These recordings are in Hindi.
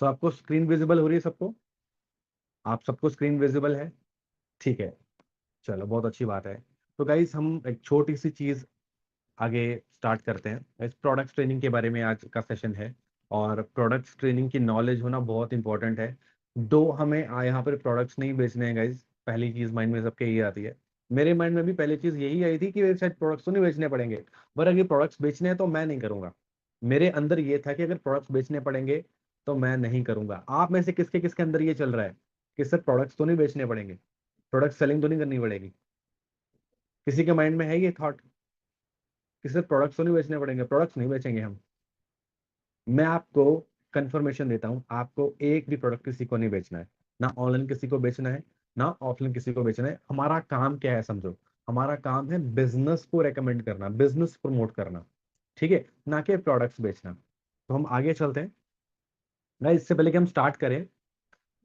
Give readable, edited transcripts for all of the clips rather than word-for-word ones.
तो आपको स्क्रीन विजिबल हो रही है सबको? आप सबको स्क्रीन विजिबल है? ठीक है, चलो बहुत अच्छी बात है। तो गाइस हम एक छोटी सी चीज आगे स्टार्ट करते हैं। इस प्रोडक्ट्स ट्रेनिंग के बारे में आज का सेशन है, और प्रोडक्ट्स ट्रेनिंग की नॉलेज होना बहुत इंपॉर्टेंट है। दो हमें यहाँ पर प्रोडक्ट्स नहीं बेचने हैं गाइज। पहली चीज माइंड में सबके ये आती है, मेरे माइंड में भी पहली चीज यही आई थी कि शायद प्रोडक्ट्स तो नहीं बेचने पड़ेंगे, पर अगर प्रोडक्ट्स बेचने हैं तो मैं नहीं करूंगा। मेरे अंदर ये था कि अगर प्रोडक्ट्स बेचने पड़ेंगे तो मैं नहीं करूंगा। आप में से किसके किसके अंदर ये चल रहा है कि सर प्रोडक्ट्स तो नहीं बेचने पड़ेंगे, प्रोडक्ट सेलिंग तो नहीं करनी पड़ेगी? किसी के माइंड में है ये थॉट कि सिर्फ प्रोडक्ट्स तो नहीं बेचने पड़ेंगे? प्रोडक्ट्स नहीं बेचेंगे हम। मैं आपको कंफर्मेशन देता हूं, आपको एक भी प्रोडक्ट किसी को नहीं बेचना है। ना ऑनलाइन किसी को बेचना है, ना ऑफलाइन किसी को बेचना है। हमारा काम क्या है समझो, हमारा काम है बिजनेस को रेकमेंड करना, बिजनेस प्रमोट करना, ठीक है, ना कि प्रोडक्ट्स बेचना। तो हम आगे चलते हैं ना। इससे पहले कि हम स्टार्ट करें,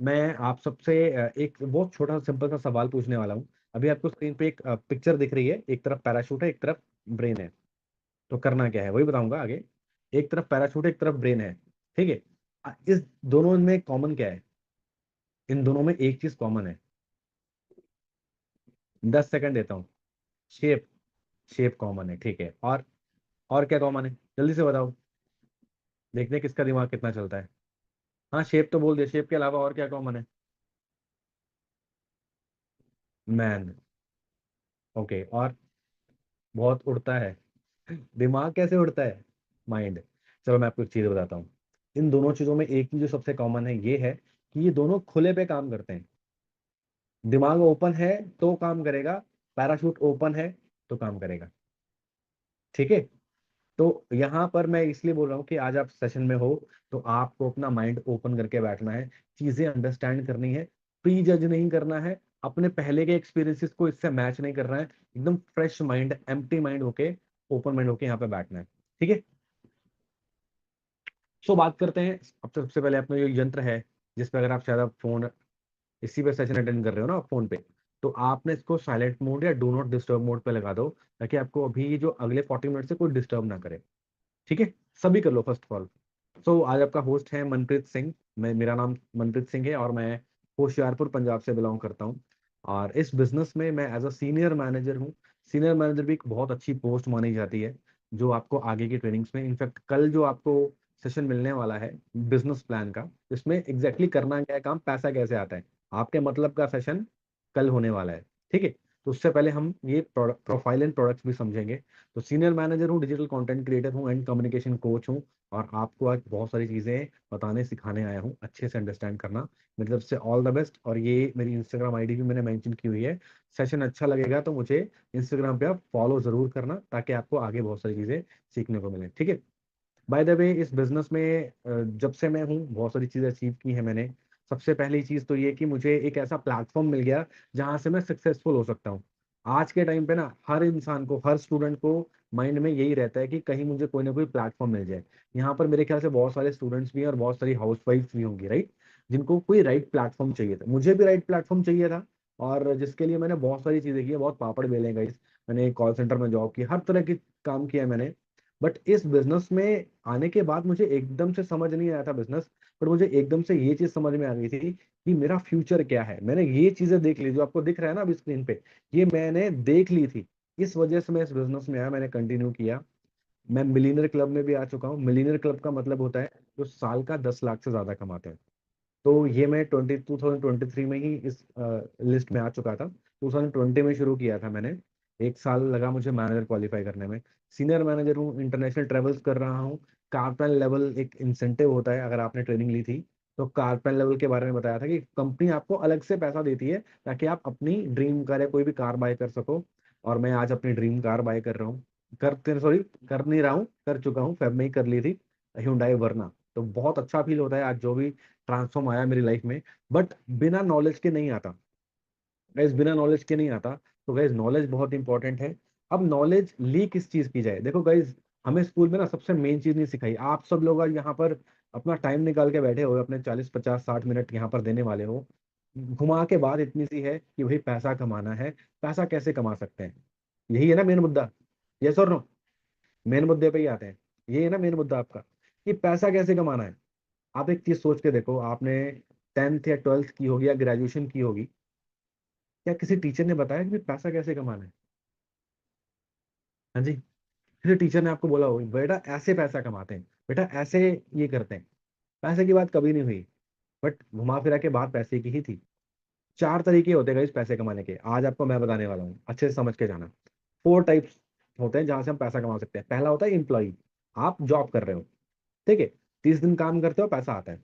मैं आप सबसे एक बहुत छोटा सिंपल सा सवाल पूछने वाला हूँ। अभी आपको स्क्रीन पे एक पिक्चर दिख रही है, एक तरफ पैराशूट है, एक तरफ ब्रेन है। तो करना क्या है वही बताऊंगा आगे। एक तरफ पैराशूट है, एक तरफ ब्रेन है, ठीक है। इस दोनों में कॉमन क्या है? इन दोनों में एक चीज कॉमन है। 10 सेकंड देता हूँ। शेप, शेप कॉमन है, ठीक है। और क्या कॉमन है, जल्दी से बताओ, देखते हैं किसका दिमाग कितना चलता है। हाँ शेप तो बोल दिया, शेप के अलावा और क्या कॉमन है? Man, okay. और बहुत उड़ता है, दिमाग कैसे उड़ता है? माइंड। चलो मैं आपको एक चीज बताता हूँ। इन दोनों चीजों में एक चीज जो सबसे कॉमन है ये है कि ये दोनों खुले पे काम करते हैं। दिमाग ओपन है तो काम करेगा, पैराशूट ओपन है तो काम करेगा, ठीक है। तो यहाँ पर मैं इसलिए बोल रहा हूँ कि आज आप सेशन में हो तो आपको अपना माइंड ओपन करके बैठना है, चीजें अंडरस्टैंड करनी है, प्री जज नहीं करना है, अपने पहले के एक्सपीरियंसेस को इससे मैच नहीं करना है। एकदम फ्रेश माइंड, एम्प्टी माइंड होके, ओपन माइंड होके यहाँ पे बैठना है, ठीक है। सो बात करते हैं। अब तो सबसे पहले अपना जो यंत्र है, जिस पे अगर आप शायद आप फोन, इसी पे सेशन अटेंड कर रहे हो ना आप फोन पे, तो आपने इसको साइलेंट मोड या डू नॉट डिस्टर्ब मोड पे लगा दो, ताकि आपको अभी जो अगले 40 मिनट से कोई डिस्टर्ब ना करे, ठीक है। सभी कर लो फर्स्ट ऑफ ऑल। सो आज आपका होस्ट है मनप्रीत सिंह। मेरा नाम मनप्रीत सिंह है और मैं होशियारपुर पंजाब से बिलोंग करता हूँ। और इस बिजनेस में मैं एज अ सीनियर मैनेजर हूँ। सीनियर मैनेजर भी एक बहुत अच्छी पोस्ट मानी जाती है, जो आपको आगे की ट्रेनिंग्स में, इनफैक्ट कल जो आपको सेशन मिलने वाला है बिजनेस प्लान का, इसमें एग्जैक्टली करना क्या है काम, पैसा कैसे आता है, आपके मतलब का सेशन कल होने वाला है, ठीक है। तो उससे पहले हम ये प्रोफाइल एंड प्रोडक्ट्स भी समझेंगे। तो सीनियर मैनेजर हूँ, डिजिटल कंटेंट क्रिएटर हूँ एंड कम्युनिकेशन कोच हूँ। और आपको आज बहुत सारी चीज़ें बताने सिखाने आया हूँ, अच्छे से अंडरस्टैंड करना। मेरी तरफ से ऑल द बेस्ट। और ये मेरी इंस्टाग्राम आईडी भी मैंने मेंशन की हुई है। सेशन अच्छा लगेगा तो मुझे इंस्टाग्राम पे आप फॉलो जरूर करना, ताकि आपको आगे बहुत सारी चीज़ें सीखने को मिले, ठीक है। बाय द वे इस बिजनेस में जब से मैं हूँ बहुत सारी चीज़ें अचीव की हैं मैंने। सबसे पहली चीज़ तो ये कि मुझे एक ऐसा प्लेटफॉर्म मिल गया जहाँ से मैं सक्सेसफुल हो सकता हूँ। आज के टाइम पे ना हर इंसान को, हर स्टूडेंट को माइंड में यही रहता है कि कहीं मुझे कोई ना कोई प्लेटफॉर्म मिल जाए। यहाँ पर मेरे ख्याल से बहुत सारे स्टूडेंट्स भी हैं और बहुत सारी हाउस वाइफ भी होंगी, राइट, जिनको कोई राइट प्लेटफॉर्म चाहिए था। मुझे भी राइट प्लेटफॉर्म चाहिए था, और जिसके लिए मैंने बहुत सारी चीज़ें की है, बहुत पापड़ बेले हैं गाइस। मैंने कॉल सेंटर में जॉब की, हर तरह की काम किया मैंने। बट इस बिजनेस में आने के बाद मुझे एकदम से समझ नहीं आया था बिजनेस, पर मुझे एकदम से ये चीज समझ में आ गई थी कि मेरा फ्यूचर क्या है। मैंने ये चीजें देख ली जो आपको दिख रहा है ना अभी स्क्रीन पे, ये मैंने देख ली थी। इस वजह से मैं इस बिजनेस में आया, मैंने कंटिन्यू किया। मैं मिलीनियर क्लब में भी आ चुका हूँ। मिलीनियर क्लब का मतलब होता है जो साल का 10 लाख से ज्यादा कमाते हैं। तो ये मैं 2023 में ही इस लिस्ट में आ चुका था। 2020 में शुरू किया था मैंने। 1 साल लगा मुझे मैनेजर क्वालिफाई करने में। सीनियर मैनेजर हूँ, इंटरनेशनल ट्रेवल्स कर रहा हूँ। कारपेन लेवल एक इंसेंटिव होता है, अगर आपने ट्रेनिंग ली थी तो कारपेन लेवल के बारे में बताया था कि कंपनी आपको अलग से पैसा देती है ताकि आप अपनी ड्रीम कार या कोई भी कार बाय कर सको। और मैं आज अपनी ड्रीम कार बाय कर रहा हूँ, कर सॉरी कर नहीं रहा हूँ, कर चुका हूँ, फेब में ही कर ली थी, Hyundai वरना। तो बहुत अच्छा फील होता है आज जो भी ट्रांसफॉर्म आया मेरी लाइफ में। बट बिना नॉलेज के नहीं आता गैस, बिना नॉलेज के नहीं आता। तो गैस नॉलेज बहुत इंपॉर्टेंट है। अब नॉलेज ली किस चीज की जाए, देखो गैस, हमें स्कूल में ना सबसे मेन चीज नहीं सिखाई। आप सब लोग आज यहाँ पर अपना टाइम निकाल के बैठे हो, अपने 40 50 60 मिनट यहाँ पर देने वाले हो। घुमा के बात इतनी सी है कि वही पैसा कमाना है। पैसा कैसे कमा सकते हैं, यही है ना मेन मुद्दा। यस और नो, मेन मुद्दे पे ही आते हैं। ये है ना मेन मुद्दा आपका, कि पैसा कैसे कमाना है। आप एक चीज सोच के देखो, आपने 10th या 12th की होगी या ग्रेजुएशन की होगी, क्या किसी टीचर ने बताया कि भी पैसा कैसे कमाना है? हाँ जी, किसी टीचर ने आपको बोला होगा बेटा ऐसे पैसा कमाते हैं, बेटा ऐसे ये करते हैं? पैसे की बात कभी नहीं हुई। बट घुमा फिरा के बात पैसे की ही थी। चार तरीके होते हैं इस पैसे कमाने के, आज आपको मैं बताने वाला हूँ, अच्छे से समझ के जाना। 4 टाइप्स होते हैं जहां से हम पैसा कमा सकते हैं। पहला होता है एम्प्लॉय, आप जॉब कर रहे हो, ठीक है, 30 दिन काम करते हो पैसा आता है।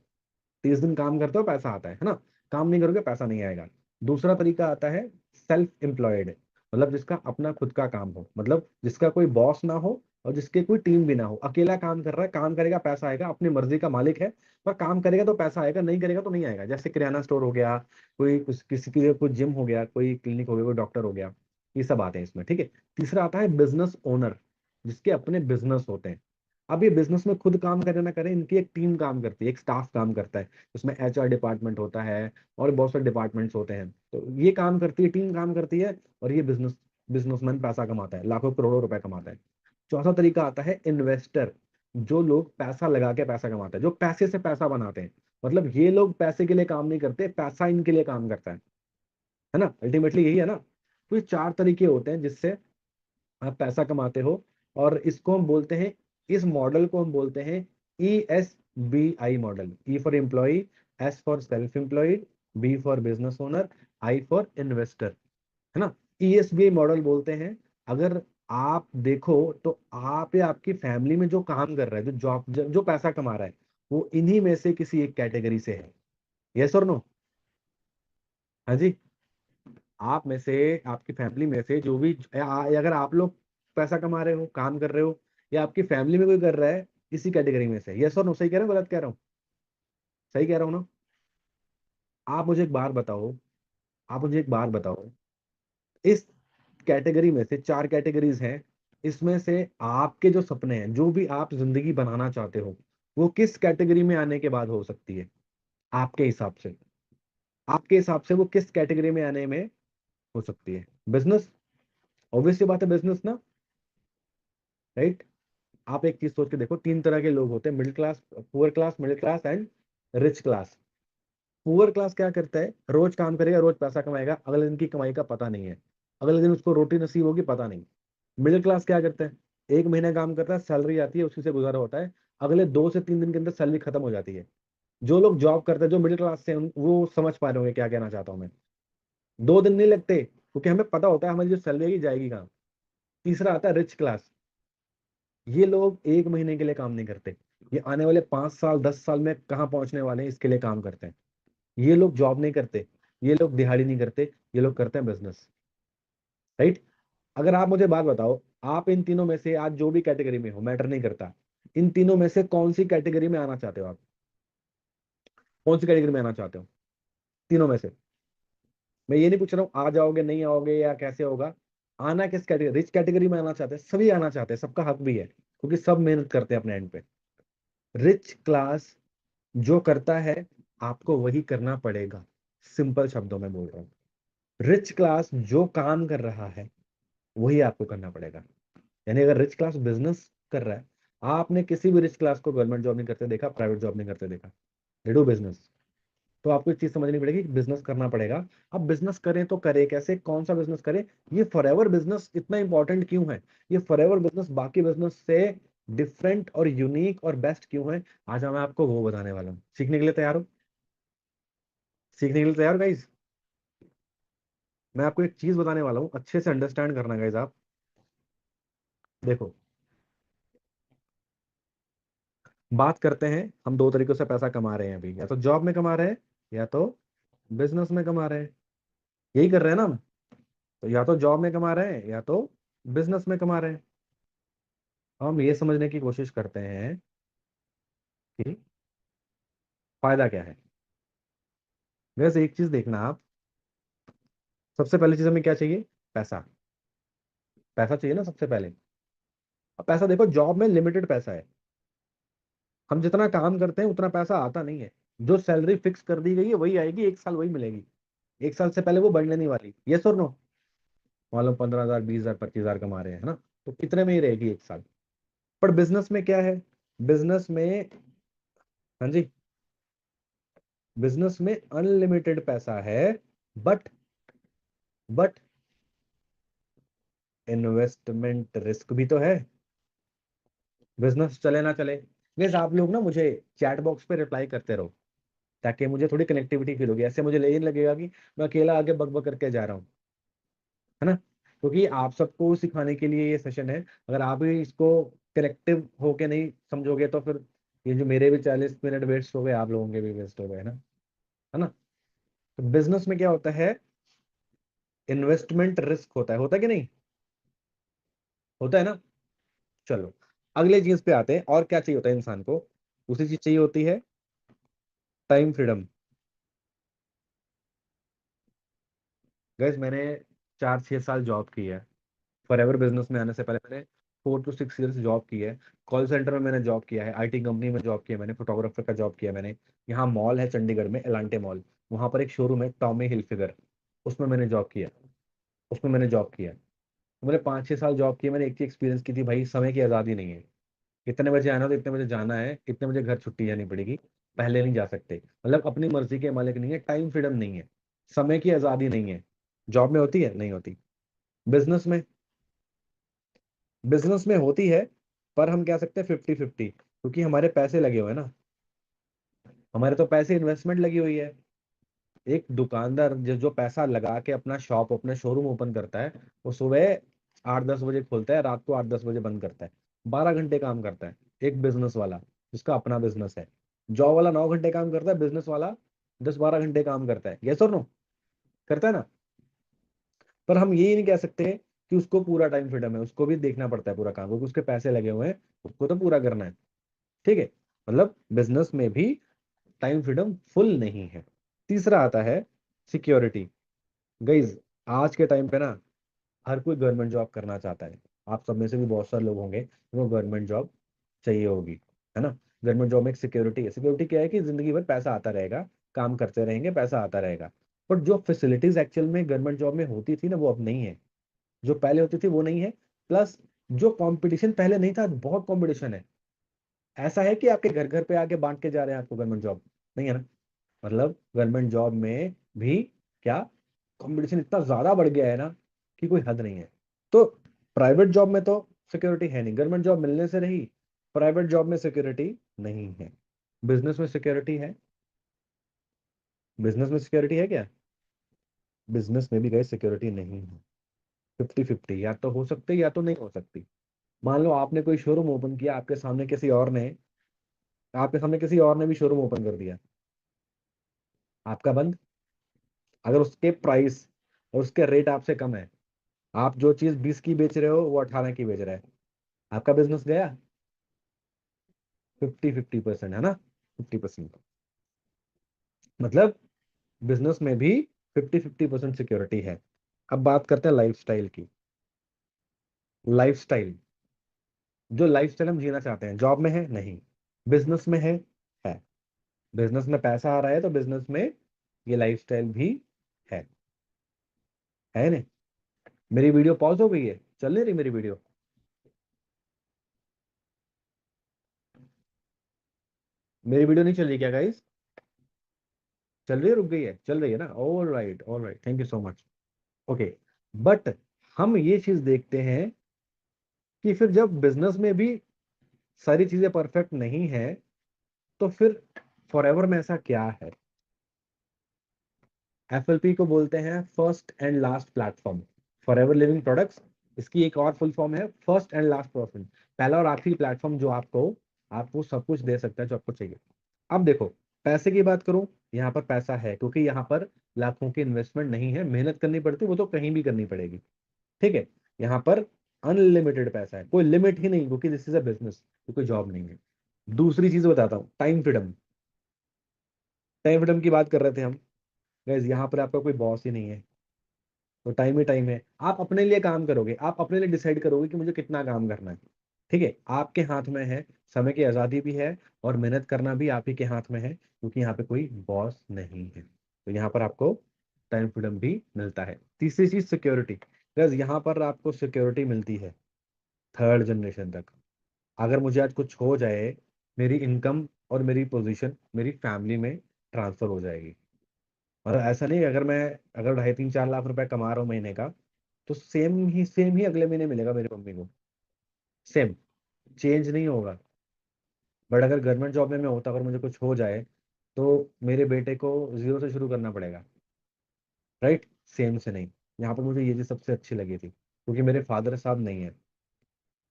30 दिन काम करते हो पैसा आता है ना? काम नहीं करोगे पैसा नहीं आएगा। दूसरा तरीका आता है सेल्फ एम्प्लॉयड, मतलब जिसका अपना खुद का काम हो, मतलब जिसका कोई बॉस ना हो और जिसके कोई टीम भी ना हो, अकेला काम कर रहा है, काम करेगा पैसा आएगा, अपनी मर्जी का मालिक है, पर काम करेगा तो पैसा आएगा, नहीं करेगा तो नहीं आएगा। जैसे किराना स्टोर हो गया, कोई किसी के लिए कोई जिम हो गया, कोई क्लिनिक हो गया, कोई डॉक्टर हो गया, ये सब आते हैं इसमें, ठीक है। तीसरा आता है बिजनेस ओनर, जिसके अपने बिजनेस होते हैं। अब ये बिजनेस में खुद काम करे ना करे, इनकी एक टीम काम करती है, एक स्टाफ काम करता है, उसमें एचआर डिपार्टमेंट होता है और बहुत सारे डिपार्टमेंट्स होते हैं, तो ये काम करती है, टीम काम करती है, और ये बिजनेसमैन पैसा कमाता है, लाखों करोड़ों रुपए कमाता है। चौथा तरीका आता है इन्वेस्टर, जो लोग पैसा लगा के पैसा कमाते हैं, जो पैसे से पैसा बनाते हैं। मतलब ये लोग पैसे के लिए काम नहीं करते, पैसा इनके लिए काम करता है ना? अल्टीमेटली यही है ना? तो ये चार तरीके होते हैं जिससे आप पैसा कमाते हो, और इसको हम बोलते हैं, इस मॉडल को हम बोलते हैं ESBI model. E for employ, S for self employed, B for business owner, I for investor, है ना? ESBI मॉडल बोलते हैं। अगर आप देखो तो आप या आपकी फैमिली में जो काम कर रहा है, जो जॉब, जो पैसा कमा रहा है, वो इन्हीं में से किसी एक कैटेगरी से है। यस और नो? हाँ जी। आप में से, आपकी फैमिली में से जो भी अगर आप लोग पैसा कमा रहे हो, काम कर रहे हो, या आपकी फैमिली में कोई कर रहा है, इसी कैटेगरी में से। यस और नो? सही कह रहा हूँ गलत कह रहा हूँ? सही कह रहा हूँ ना? आप मुझे एक बार बताओ, आप मुझे एक बार बताओ, इस कैटेगरी में से, चार कैटेगरीज हैं, इसमें से आपके जो सपने हैं, जो भी आप जिंदगी बनाना चाहते हो, वो किस कैटेगरी में आने के बाद हो सकती है? आपके हिसाब से, आपके हिसाब से वो किस कैटेगरी में आने में हो सकती है? बिजनेस? ऑब्वियस सी बात है, बिजनेस ना, राइट? आप एक चीज सोच के देखो, तीन तरह के लोग होते हैं, middle class, poor class, middle class and rich class. Poor class क्या करता है? रोज काम करेगा, रोज पैसा कमाएगा, अगले दिन की कमाई का पता नहीं है, अगले दिन उसको रोटी नसीब होगी पता नहीं। मिडिल क्लास क्या करता है? एक महीने काम करता है, सैलरी आती है, उसी से गुजारा होता है, अगले 2 से 3 दिन के अंदर सैलरी खत्म हो जाती है। जो लोग जॉब करते हैं, जो मिडिल क्लास से वो समझ पा रहे होंगे क्या कहना चाहता हूँ मैं। 2 दिन नहीं लगते, क्योंकि हमें पता होता है हमारी जो सैलरी है जाएगी कहाँ। तीसरा आता है रिच क्लास। ये लोग एक महीने के लिए काम नहीं करते, ये आने वाले 5 साल 10 साल में कहाँ पहुंचने वाले हैं इसके लिए काम करते हैं। ये लोग जॉब नहीं करते, ये लोग दिहाड़ी नहीं करते, ये लोग करते हैं बिजनेस, राइट? अगर आप मुझे बात बताओ, आप इन तीनों में से, आज जो भी कैटेगरी में हो मैटर नहीं करता, इन तीनों में से कौन सी कैटेगरी में आना चाहते हो आप? कौन सी कैटेगरी में आना चाहते हो तीनों में से? मैं ये नहीं पूछ रहा हूँ आ जाओगे नहीं आओगे या कैसे होगा। आना किस कैटेगरी? रिच कैटेगरी में आना चाहते हैं, सभी आना चाहते हैं, सबका हक भी है, क्योंकि सब मेहनत करते हैं अपने एंड पे। रिच क्लास जो करता है, आपको वही करना पड़ेगा, सिंपल शब्दों में बोल रहा हूँ। रिच क्लास जो काम कर रहा है, वही आपको करना पड़ेगा। यानी अगर रिच क्लास बिजनेस कर रहा है, आपने किसी भी रिच क्लास को गवर्नमेंट जॉब नहीं करते देखा, प्राइवेट जॉब नहीं करते देखा, दे डू बिजनेस। तो आपको एक चीज समझनी पड़ेगी कि बिजनेस करना पड़ेगा। अब बिजनेस करें तो करें कैसे, कौन सा बिजनेस करें? ये फॉरएवर बिजनेस इतना इंपॉर्टेंट क्यों है? ये फॉरएवर बिजनेस बाकी बिजनेस से डिफरेंट और यूनिक और बेस्ट क्यों है? आज मैं आपको वो बताने वाला हूँ। सीखने के लिए तैयार हो? सीखने के लिए तैयार गाइज? मैं आपको एक चीज बताने वाला हूँ, अच्छे से अंडरस्टैंड करना गाइज आप। देखो, बात करते हैं, हम दो तरीकों से पैसा कमा रहे हैं अभी, या तो जॉब में कमा रहे हैं, या तो बिजनेस में कमा रहे हैं। यही कर रहे हैं ना हम? तो या तो जॉब में कमा रहे हैं या तो बिजनेस में कमा रहे हैं। हम ये समझने की कोशिश करते हैं कि फायदा क्या है। वैसे एक चीज देखना आप, सबसे पहली चीज हमें क्या चाहिए? पैसा। पैसा चाहिए ना सबसे पहले। अब पैसा देखो, जॉब में लिमिटेड पैसा है, हम जितना काम करते हैं उतना पैसा आता नहीं है। जो सैलरी फिक्स कर दी गई है वही आएगी, एक साल वही मिलेगी, एक साल से पहले वो बढ़ने नहीं वाली। यस और नो? मालूम 15,000 20,000 25,000 कमा रहे हैं, है ना? तो कितने में ही रहेगी एक साल। पर बिजनेस में क्या है? बिजनेस में, हाँ जी, बिजनेस में अनलिमिटेड पैसा है, बट बट इन्वेस्टमेंट रिस्क भी तो है। बिजनेस चले ना चले, गैस आप लोग ना मुझे चैट बॉक्स पे रिप्लाई करते रहो, ताकि मुझे थोड़ी कनेक्टिविटी फील होगी। ऐसे मुझे नहीं लगेगा कि मैं अकेला आगे बक बक करके जा रहा हूँ, है ना। क्योंकि आप सबको सिखाने के लिए ये सेशन है। अगर आप ही इसको कलेक्टिव होके नहीं समझोगे तो फिर ये जो मेरे भी 40 मिनट वेस्ट हो गए, आप लोगों के भी वेस्ट हो गए ना, है ना। तो बिजनेस में क्या होता है, इन्वेस्टमेंट रिस्क होता है कि नहीं, होता है ना। चलो अगले चीज पे आते हैं, और क्या चाहिए होता है इंसान को, दूसरी चीज चाहिए होती है टाइम फ्रीडम। गैस मैंने 4-6 साल जॉब की है, फॉरएवर बिजनेस में आने से पहले मैंने 4 to 6 years जॉब की है। कॉल सेंटर में मैंने जॉब किया है, आईटी कंपनी में जॉब किया है मैंने, फोटोग्राफर का जॉब किया मैंने। यहाँ मॉल है चंडीगढ़ में, एलांटे मॉल, वहां पर एक शोरूम है टॉमी हिलफिगर, उसमें मैंने जॉब किया, उसमें मैंने जॉब किया। तो मैंने 5-6 साल जॉब की, मैंने एक चीज एक्सपीरियंस की थी भाई, समय की आज़ादी नहीं है। इतने बजे आना तो इतने बजे जाना है, इतने बजे घर छुट्टी जानी पड़ेगी, पहले नहीं जा सकते। मतलब अपनी मर्जी के मालिक नहीं है, टाइम फ्रीडम नहीं है, समय की आज़ादी नहीं है। जॉब में होती है, नहीं होती। बिजनेस में, बिजनेस में होती है, पर हम कह सकते हैं 50-50, क्योंकि हमारे पैसे लगे हुए हैं ना, हमारे तो पैसे इन्वेस्टमेंट लगी हुई है। एक दुकानदार जो पैसा लगा के अपना शॉप, अपना शोरूम ओपन करता है, वो सुबह 8-10 बजे खोलता है, रात को 8-10 बजे बंद करता है, 12 घंटे काम करता है। एक बिजनेस वाला जिसका अपना बिजनेस है, जॉब वाला 9 घंटे काम करता है, बिजनेस वाला 10-12 घंटे काम करता है, यस और नो, करता है ना। पर हम ये नहीं कह सकते कि उसको पूरा टाइम फ्रीडम है, उसको भी देखना पड़ता है पूरा काम, क्योंकि उसके पैसे लगे हुए हैं, उसको तो पूरा करना है। ठीक है, मतलब बिजनेस में भी टाइम फ्रीडम फुल नहीं है। तीसरा आता है सिक्योरिटी। गाइज आज के टाइम पे ना हर कोई गवर्नमेंट जॉब करना चाहता है। आप सब में से भी बहुत सारे लोग होंगे जो गवर्नमेंट जॉब चाहिए होगी, है ना। गवर्नमेंट जॉब में एक सिक्योरिटी है। सिक्योरिटी क्या है कि जिंदगी भर पैसा आता रहेगा, काम करते रहेंगे, पैसा आता रहेगा। बट जो फैसिलिटीज एक्चुअल में गवर्नमेंट जॉब में होती थी ना, वो अब नहीं है। जो पहले होती थी वो नहीं है। प्लस जो कंपटीशन पहले नहीं था, बहुत कंपटीशन है। ऐसा है कि आपके घर घर पे आके बांट के जा रहे हैं आपको गवर्नमेंट जॉब, नहीं है ना। मतलब गवर्नमेंट जॉब में भी क्या कंपटीशन इतना ज्यादा बढ़ गया है ना, कि कोई हद नहीं है। तो प्राइवेट जॉब में तो सिक्योरिटी है नहीं, गवर्नमेंट जॉब मिलने से रही, प्राइवेट जॉब में सिक्योरिटी नहीं है। बिजनेस में सिक्योरिटी है, बिजनेस में सिक्योरिटी है क्या, बिजनेस में भी गए सिक्योरिटी नहीं है। 50-50, या तो हो सकती है या तो नहीं हो सकती। मान लो आपने कोई शोरूम ओपन किया, आपके सामने किसी और ने भी शोरूम ओपन कर दिया, आपका बंद। अगर उसके प्राइस और उसके रेट आपसे कम है, आप जो चीज 20 की बेच रहे हो वो 18 की बेच रहा है, आपका बिजनेस गया। 50-50% है ना, 50%। मतलब बिजनेस में भी 50-50% सिक्योरिटी है। अब बात करते हैं लाइफस्टाइल की। लाइफस्टाइल, जो लाइफस्टाइल हम जीना चाहते हैं, जॉब में है नहीं, बिजनेस में है। बिजनेस में पैसा आ रहा है तो बिजनेस में ये लाइफस्टाइल भी है है ना। मेरी वीडियो पॉज हो गई है, चल नहीं रही मेरी वीडियो, मेरी वीडियो नहीं चल रही क्या गाइस, चल रही है, रुक गई है, चल रही है ना, all right all right, thank you so much. Okay, but हम ये चीज देखते हैं कि फिर जब बिजनेस में भी सारी चीजें परफेक्ट नहीं है, तो फिर फॉरएवर में ऐसा क्या है। एफएलपी को बोलते हैं first and last platform, forever living products. इसकी एक और फुल फॉर्म है फर्स्ट एंड लास्ट प्लेटफॉर्म, पहला और आखिरी प्लेटफॉर्म जो आपको सब कुछ दे सकता है जो आपको चाहिए। अब देखो, पैसे की बात करूं, यहाँ पर पैसा है क्योंकि यहाँ पर लाखों की इन्वेस्टमेंट नहीं है, मेहनत करनी पड़ती, वो तो कहीं भी करनी पड़ेगी। ठीक है, यहाँ पर अनलिमिटेड पैसा है, कोई लिमिट ही नहीं, क्योंकि दिस इज अ बिजनेस, कोई जॉब नहीं है। दूसरी चीज बताता हूँ, टाइम फ्रीडम। टाइम फ्रीडम की बात कर रहे थे हम। गाइस यहाँ पर आपका कोई बॉस ही नहीं है, तो टाइम ही टाइम है। आप अपने लिए काम करोगे, आप अपने लिए डिसाइड करोगे कि मुझे कितना काम करना है। ठीक है, आपके हाथ में है, समय की आज़ादी भी है, और मेहनत करना भी आप ही के हाथ में है, क्योंकि यहाँ पे कोई बॉस नहीं है। तो यहाँ पर आपको टाइम फ्रीडम भी मिलता है। तीसरी चीज सिक्योरिटी। बस यहाँ पर आपको सिक्योरिटी मिलती है 3rd जनरेशन तक। अगर मुझे आज कुछ हो जाए, मेरी इनकम और मेरी पोजीशन मेरी फैमिली में ट्रांसफर हो जाएगी। और ऐसा नहीं, अगर 2.5 3 4 लाख रुपए कमा रहा हूँ महीने का, तो सेम ही अगले महीने मिलेगा मेरी मम्मी को। सेम, चेंज नहीं होगा। बट अगर गवर्नमेंट जॉब में मैं होता, अगर मुझे कुछ हो जाए, तो मेरे बेटे को जीरो से शुरू करना पड़ेगा। राइट, सेम से नहीं। यहाँ पर मुझे ये चीज सबसे अच्छी लगी थी, क्योंकि मेरे फादर साहब नहीं है,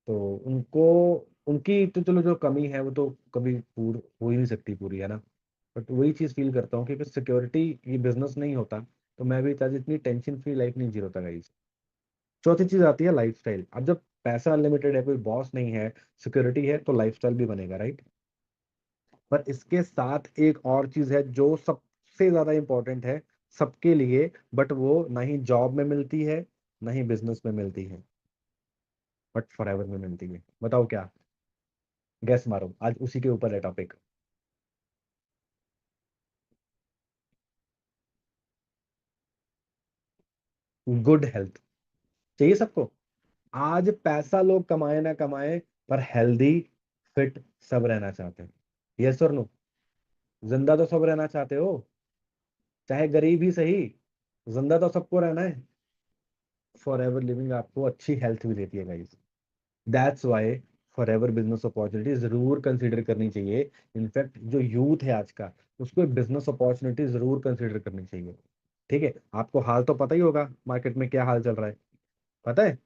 तो उनको, उनकी तो चलो जो कमी है वो तो कभी पूरी हो ही नहीं सकती पूरी, है ना। बट वही चीज फील करता हूँ कि अगर सिक्योरिटी, ये बिजनेस नहीं होता, तो मैं भी आज इतनी टेंशन फ्री लाइफ नहीं जी रहा था गाइस। चौथी चीज आती है लाइफस्टाइल। अब जब पैसा अनलिमिटेड है, कोई बॉस नहीं है, सिक्योरिटी है, तो लाइफस्टाइल भी बनेगा, राइट। पर इसके साथ एक और चीज है जो सबसे ज्यादा इंपॉर्टेंट है सबके लिए, बट वो ना ही जॉब में मिलती है, ना ही बिजनेस में मिलती है, बट फॉरएवर में मिलती है। बताओ क्या, गैस मारो, आज उसी के ऊपर है टॉपिक। गुड हेल्थ चाहिए सबको। आज पैसा लोग कमाए ना कमाए, पर हेल्दी, फिट सब रहना चाहते हैं। यस और नो? जिंदा तो सब रहना चाहते हो, चाहे गरीब ही सही, जिंदा तो सबको रहना है। फॉर एवर लिविंग आपको अच्छी हेल्थ भी देती है guys. That's why for ever business opportunity जरूर कंसिडर करनी चाहिए। इनफैक्ट जो यूथ है आज का, उसको बिजनेस अपॉर्चुनिटी जरूर कंसिडर करनी चाहिए। ठीक है, आपको हाल तो पता ही होगा मार्केट में क्या हाल चल रहा है। पता है,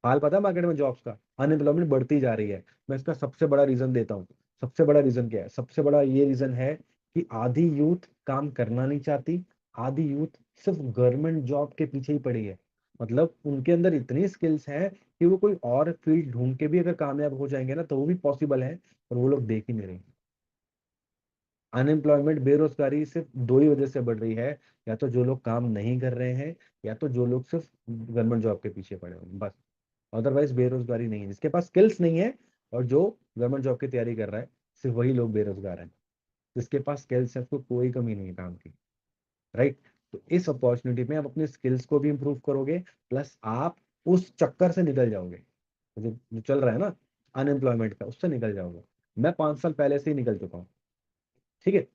हाल पता है मार्केट में जॉब्स का, अनएम्प्लॉयमेंट बढ़ती जा रही है। मैं इसका सबसे बड़ा रीजन देता हूँ। सबसे बड़ा रीजन क्या है? सबसे बड़ा ये रीजन है कि आधी यूथ काम करना नहीं चाहती, आधी यूथ सिर्फ गवर्नमेंट जॉब के पीछे ही पड़ी है। मतलब उनके अंदर इतनी स्किल्स हैं कि वो कोई और फील्ड ढूंढ के भी अगर कामयाब हो जाएंगे ना, तो वो भी पॉसिबल है, और वो लोग देख ही नहीं रहे। अनएम्प्लॉयमेंट, बेरोजगारी सिर्फ दो ही वजह से बढ़ रही है, या तो जो लोग काम नहीं कर रहे हैं, या तो जो लोग सिर्फ गवर्नमेंट जॉब के पीछे पड़े हैं, बस। अदरवाइज बेरोजगारी नहीं है। जिसके पास स्किल्स नहीं है और जो गवर्नमेंट जॉब की तैयारी कर रहा है, सिर्फ वही लोग बेरोजगार हैं। जिसके पास स्किल्स है उसको कोई कमी नहीं है काम की, राइट। तो इस अपॉर्चुनिटी में आप अपने स्किल्स को भी इंप्रूव करोगे, प्लस आप उस चक्कर से निकल जाओगे, जो चल रहा है ना अनएम्प्लॉयमेंट का, उससे निकल जाओगे। मैं 5 साल पहले से ही निकल चुका हूँ। ठीक है।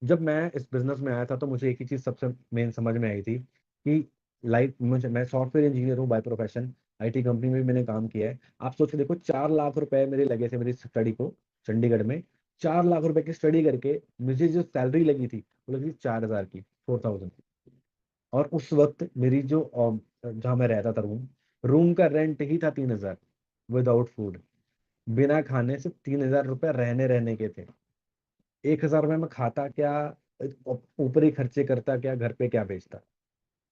जब मैं इस बिजनेस में आया था, तो मुझे एक ही चीज सबसे मेन समझ में आई थी कि लाइफ, मुझे, मैं सॉफ्टवेयर इंजीनियर हूँ बाय प्रोफेशन, आईटी कंपनी में भी मैंने काम किया है। आप सोच के देखो, 4 लाख रुपए मेरे लगे थे मेरी स्टडी को, चंडीगढ़ में। 4 लाख रुपए की स्टडी करके मुझे जो सैलरी लगी थी, वो लगी 4,000 की, 4,000। और उस वक्त मेरी जो जहाँ मैं रहता था, रूम रूम का रेंट ही था 3,000, विदाउट फूड, बिना खाने, सिर्फ 3,000 रुपए रहने रहने के थे। 1,000 रुपये में खाता क्या, ऊपरी खर्चे करता क्या, घर पे क्या बेचता।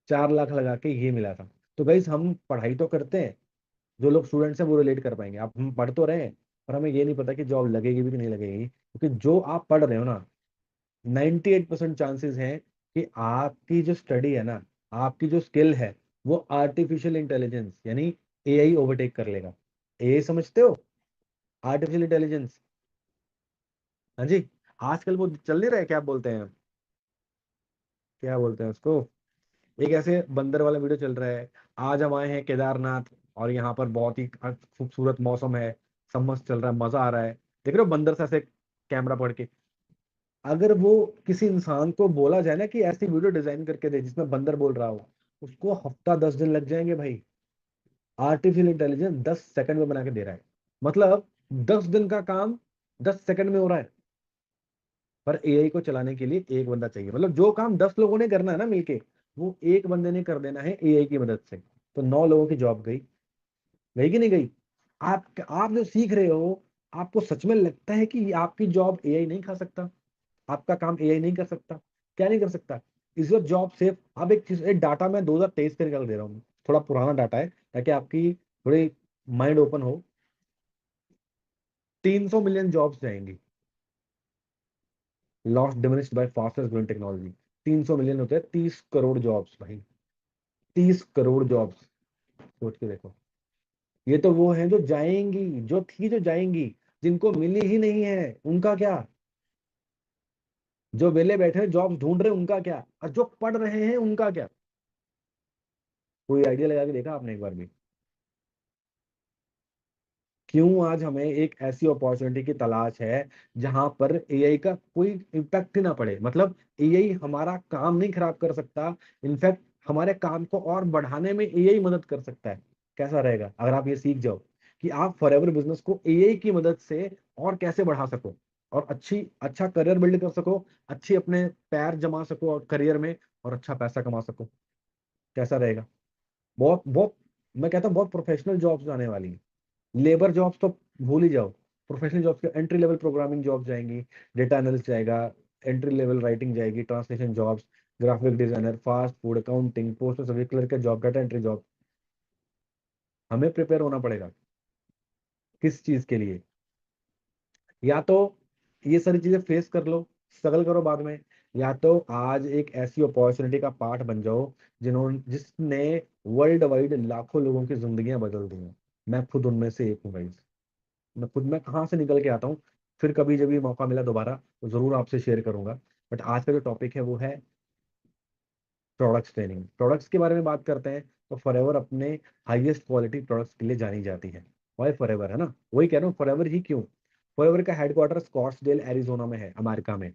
4 लाख लगा के ये मिला था। तो गाइस, हम पढ़ाई तो करते हैं, जो लोग स्टूडेंट्स हैं वो रिलेट कर पाएंगे। आप, हम पढ़ तो रहे हैं, पर हमें ये नहीं पता कि जॉब लगेगी भी कि नहीं लगेगी, क्योंकि जो आप पढ़ रहे हो ना, 98% चांसेस हैं कि आपकी जो स्टडी है ना, आपकी जो स्किल है, वो आर्टिफिशियल इंटेलिजेंस यानी एआई ओवरटेक कर लेगा। एआई समझते हो? Artificial intelligence. हाँ जी। आजकल वो चल नहीं रहा है, क्या बोलते हैं, क्या बोलते हैं उसको, एक ऐसे बंदर वाला वीडियो चल रहा है। आज हम आए हैं केदारनाथ, और यहाँ पर बहुत ही खूबसूरत मौसम है, सब मस्त चल रहा है, मजा आ रहा है। देख रहे हो बंदर से ऐसे कैमरा पकड़ के। अगर वो किसी इंसान को बोला जाए ना कि ऐसी वीडियो डिजाइन करके दे जिसमें बंदर बोल रहा हो, उसको हफ्ता 10 दिन लग जाएंगे भाई। आर्टिफिशियल इंटेलिजेंस 10 सेकंड में बना के दे रहा है। मतलब 10 दिन का काम 10 सेकंड में हो रहा है। पर एआई को चलाने के लिए एक बंदा चाहिए। मतलब जो काम 10 लोगों ने करना है ना मिलके, वो एक बंदे ने कर देना है एआई की मदद से। तो 9 लोगों की जॉब गई। गई कि नहीं गई? आप जो सीख रहे हो, आपको सच में लगता है कि आपकी जॉब एआई नहीं खा सकता? आपका काम एआई नहीं कर सकता? क्या नहीं कर सकता? Is your job safe? अब एक चीज, एक डाटा मैं 2023 का निकाल दे रहा हूँ, थोड़ा पुराना डाटा है, ताकि आपकी थोड़ी माइंड ओपन हो। 300 मिलियन जॉब्स जाएंगी, lost diminished by fastest growing technology. 300 million होते हैं 30 करोड़ जॉब्स भाई। 30 करोड़ जॉब्स, सोच के देखो। ये तो वो हैं जो जाएंगी, जो थी जो जाएंगी, जिनको मिली ही नहीं है उनका क्या। जो वेले बैठे जॉब्स ढूंढ रहे हैं उनका क्या, और जो पढ़ रहे हैं उनका क्या। कोई आइडिया लगा के देखा आपने एक बार भी? क्यों आज हमें एक ऐसी अपॉर्चुनिटी की तलाश है जहां पर एआई का कोई इम्पैक्ट ही ना पड़े, मतलब एआई हमारा काम नहीं खराब कर सकता, इनफैक्ट हमारे काम को और बढ़ाने में एआई मदद कर सकता है। कैसा रहेगा अगर आप ये सीख जाओ कि आप फॉरएवर बिजनेस को एआई की मदद से और कैसे बढ़ा सको, और अच्छा करियर बिल्ड कर सको, अच्छी अपने पैर जमा सको और करियर में, और अच्छा पैसा कमा सको। कैसा रहेगा? बहुत बहुत, मैं कहता हूँ बहुत प्रोफेशनल जॉब्स आने वाली हैं। लेबर जॉब्स तो भूल ही जाओ, प्रोफेशनल जॉब्स के एंट्री लेवल प्रोग्रामिंग जॉब जाएंगी, डेटा एनालिस्ट जाएगा, एंट्री लेवल राइटिंग जाएगी, translation jobs, graphic designer, fast food, accounting, postal service clerk के जॉब, डाटा एंट्री जॉब। हमें प्रिपेयर होना पड़ेगा किस चीज के लिए? या तो ये सारी चीजें फेस कर लो, स्ट्रगल करो बाद में, या तो आज एक ऐसी अपॉर्चुनिटी का पार्ट बन जाओ जिसने वर्ल्ड वाइड लाखों लोगों की जिंदगियां बदल दी हैं। मैं खुद उनमें से एक हूँ गाइस। मैं कहाँ से निकल के आता हूँ, फिर कभी जब भी मौका मिला दोबारा तो जरूर आपसे शेयर करूंगा। बट आज का जो टॉपिक है वो है प्रोडक्ट्स ट्रेनिंग। प्रोडक्ट्स के बारे में बात करते हैं तो फॉरएवर अपने हाईएस्ट क्वालिटी प्रोडक्ट्स के लिए जानी जाती है। वाई फॉरएवर, है ना, वही कह रहा हूँ, फॉरएवर ही क्यों? फॉरएवर का हेडक्वार्टर स्कॉट्सडेल एरिजोना में है, अमेरिका में।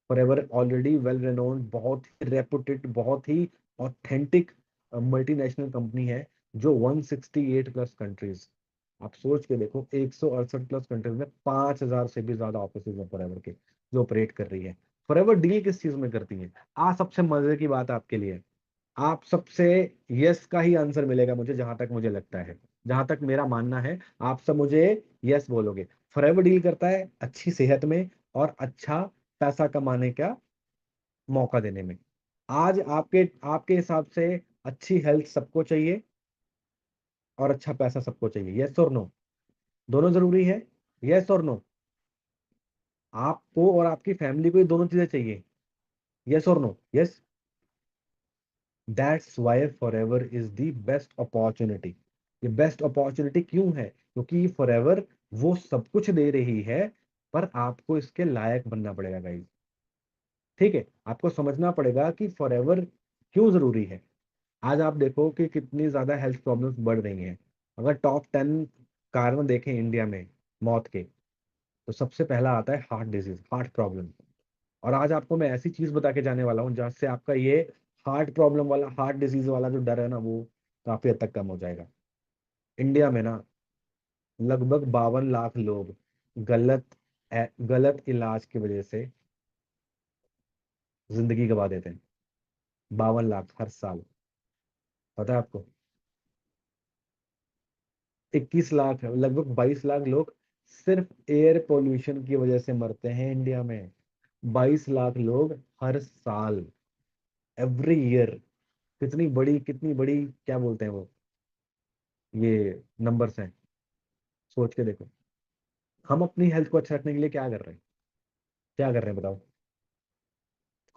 फॉरएवर ऑलरेडी वेल रेनोन्ड, बहुत ही रेपुटेड, बहुत ही ऑथेंटिक मल्टीनेशनल कंपनी है, जो 168 प्लस कंट्रीज, आप सोच के देखो, 168 प्लस कंट्रीज में 5000 से भी ज्यादा ऑफिस है फॉरएवर के, जो ऑपरेट कर रही है। फॉरएवर डील किस चीज में करती है? सबसे मजे की बात आपके लिए, आप सबसे यस का ही आंसर मिलेगा मुझे, जहां तक मुझे लगता है, जहां तक मेरा मानना है, आप सब मुझे यस बोलोगे। फॉरएवर डील करता है अच्छी सेहत में और अच्छा पैसा कमाने का मौका देने में। आज आपके आपके हिसाब से अच्छी हेल्थ सबको चाहिए और अच्छा पैसा सबको चाहिए, यस और नो? दोनों जरूरी है, यस और नो? आपको और आपकी फैमिली को ये दोनों चीजें चाहिए, यस और no? Yes. That's why forever is the best opportunity. ये बेस्ट अपॉर्चुनिटी क्यों है? क्योंकि फॉरएवर वो सब कुछ दे रही है, पर आपको इसके लायक बनना पड़ेगा गाइस। ठीक है, आपको समझना पड़ेगा कि फॉरएवर क्यों जरूरी है। आज आप देखो कि कितनी ज्यादा हेल्थ प्रॉब्लम्स बढ़ रही हैं। अगर टॉप 10 कारण देखें इंडिया में मौत के, तो सबसे पहला आता है हार्ट डिजीज, हार्ट प्रॉब्लम। और आज आपको मैं ऐसी चीज बता के जाने वाला हूँ जहाँ से आपका ये हार्ट प्रॉब्लम वाला, हार्ट डिजीज वाला जो डर है ना, वो काफी हद तक कम हो जाएगा। इंडिया में ना लगभग 52 लाख लोग गलत इलाज की वजह से जिंदगी गवा देते हैं। 52 लाख हर साल, पता है आपको? 21 लाख, लगभग 22 लाख लोग सिर्फ एयर पोल्यूशन की वजह से मरते हैं इंडिया में। 22 लाख लोग हर साल, एवरी ईयर। कितनी बड़ी क्या बोलते हैं वो, ये नंबर्स हैं, सोच के देखो। हम अपनी हेल्थ को अच्छा रखने के लिए क्या कर रहे हैं? क्या कर रहे हैं बताओ?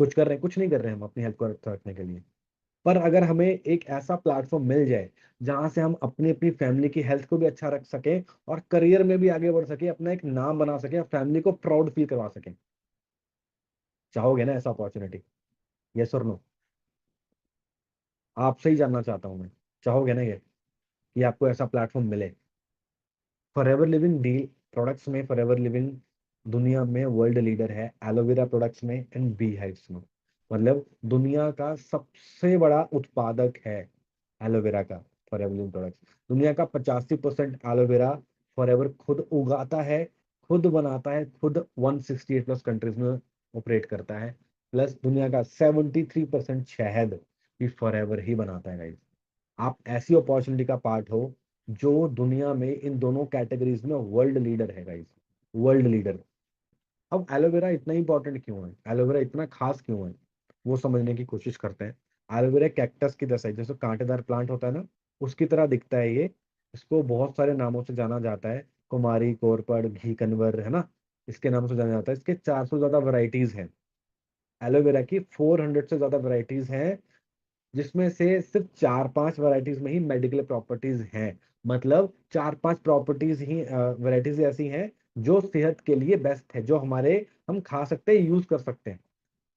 कुछ कर रहे हैं? कुछ नहीं कर रहे हैं हम अपनी हेल्थ को अच्छा रखने के लिए। पर अगर हमें एक ऐसा प्लेटफॉर्म मिल जाए जहां से हम अपनी अपनी फैमिली की हेल्थ को भी अच्छा रख सकें और करियर में भी आगे बढ़ सके, अपना एक नाम बना सके, फैमिली को प्राउड फील करवा सकें, चाहोगे ना ऐसा अपॉर्चुनिटी? यस और नो? आपसे ही जानना चाहता हूं मैं, चाहोगे ना ये, कि आपको ऐसा प्लेटफॉर्म मिले? फॉरएवर लिविंग डील प्रोडक्ट्स में, फॉरएवर लिविंग दुनिया में वर्ल्ड लीडर है एलोवेरा प्रोडक्ट्स में एंड बी हाइव्स में। मतलब दुनिया का सबसे बड़ा उत्पादक है एलोवेरा का फॉरएवर लिविंग प्रोडक्ट्स। दुनिया का 85% एलोवेरा फॉरएवर खुद उगाता है, खुद बनाता है, खुद 168 प्लस कंट्रीज में ऑपरेट करता है। प्लस दुनिया का 73% शहद भी फॉरएवर ही बनाता है गाइस। आप ऐसी अपॉर्चुनिटी का पार्ट हो जो दुनिया में इन दोनों कैटेगरीज में वर्ल्ड लीडर है गाइस, वर्ल्ड लीडर। अब एलोवेरा इतना इंपॉर्टेंट क्यों है, एलोवेरा इतना खास क्यों है, वो समझने की कोशिश करते हैं। एलोवेरा कैक्टस की तरह है, जैसे कांटेदार प्लांट होता है ना, उसकी तरह दिखता है ये। इसको बहुत सारे नामों से जाना जाता है, कुमारी, कोरपड़, घी कन्वर, है ना, इसके नाम से जाना जाता है। इसके 400 से ज्यादा वैरायटीज हैं, एलोवेरा की 400 से ज्यादा वैरायटीज हैं, जिसमें से सिर्फ 4-5 वैरायटीज में ही मेडिकल प्रॉपर्टीज हैं। मतलब 4-5 प्रॉपर्टीज ही, वैरायटीज ऐसी हैं जो सेहत के लिए बेस्ट है, जो हम खा सकते हैं, यूज कर सकते हैं।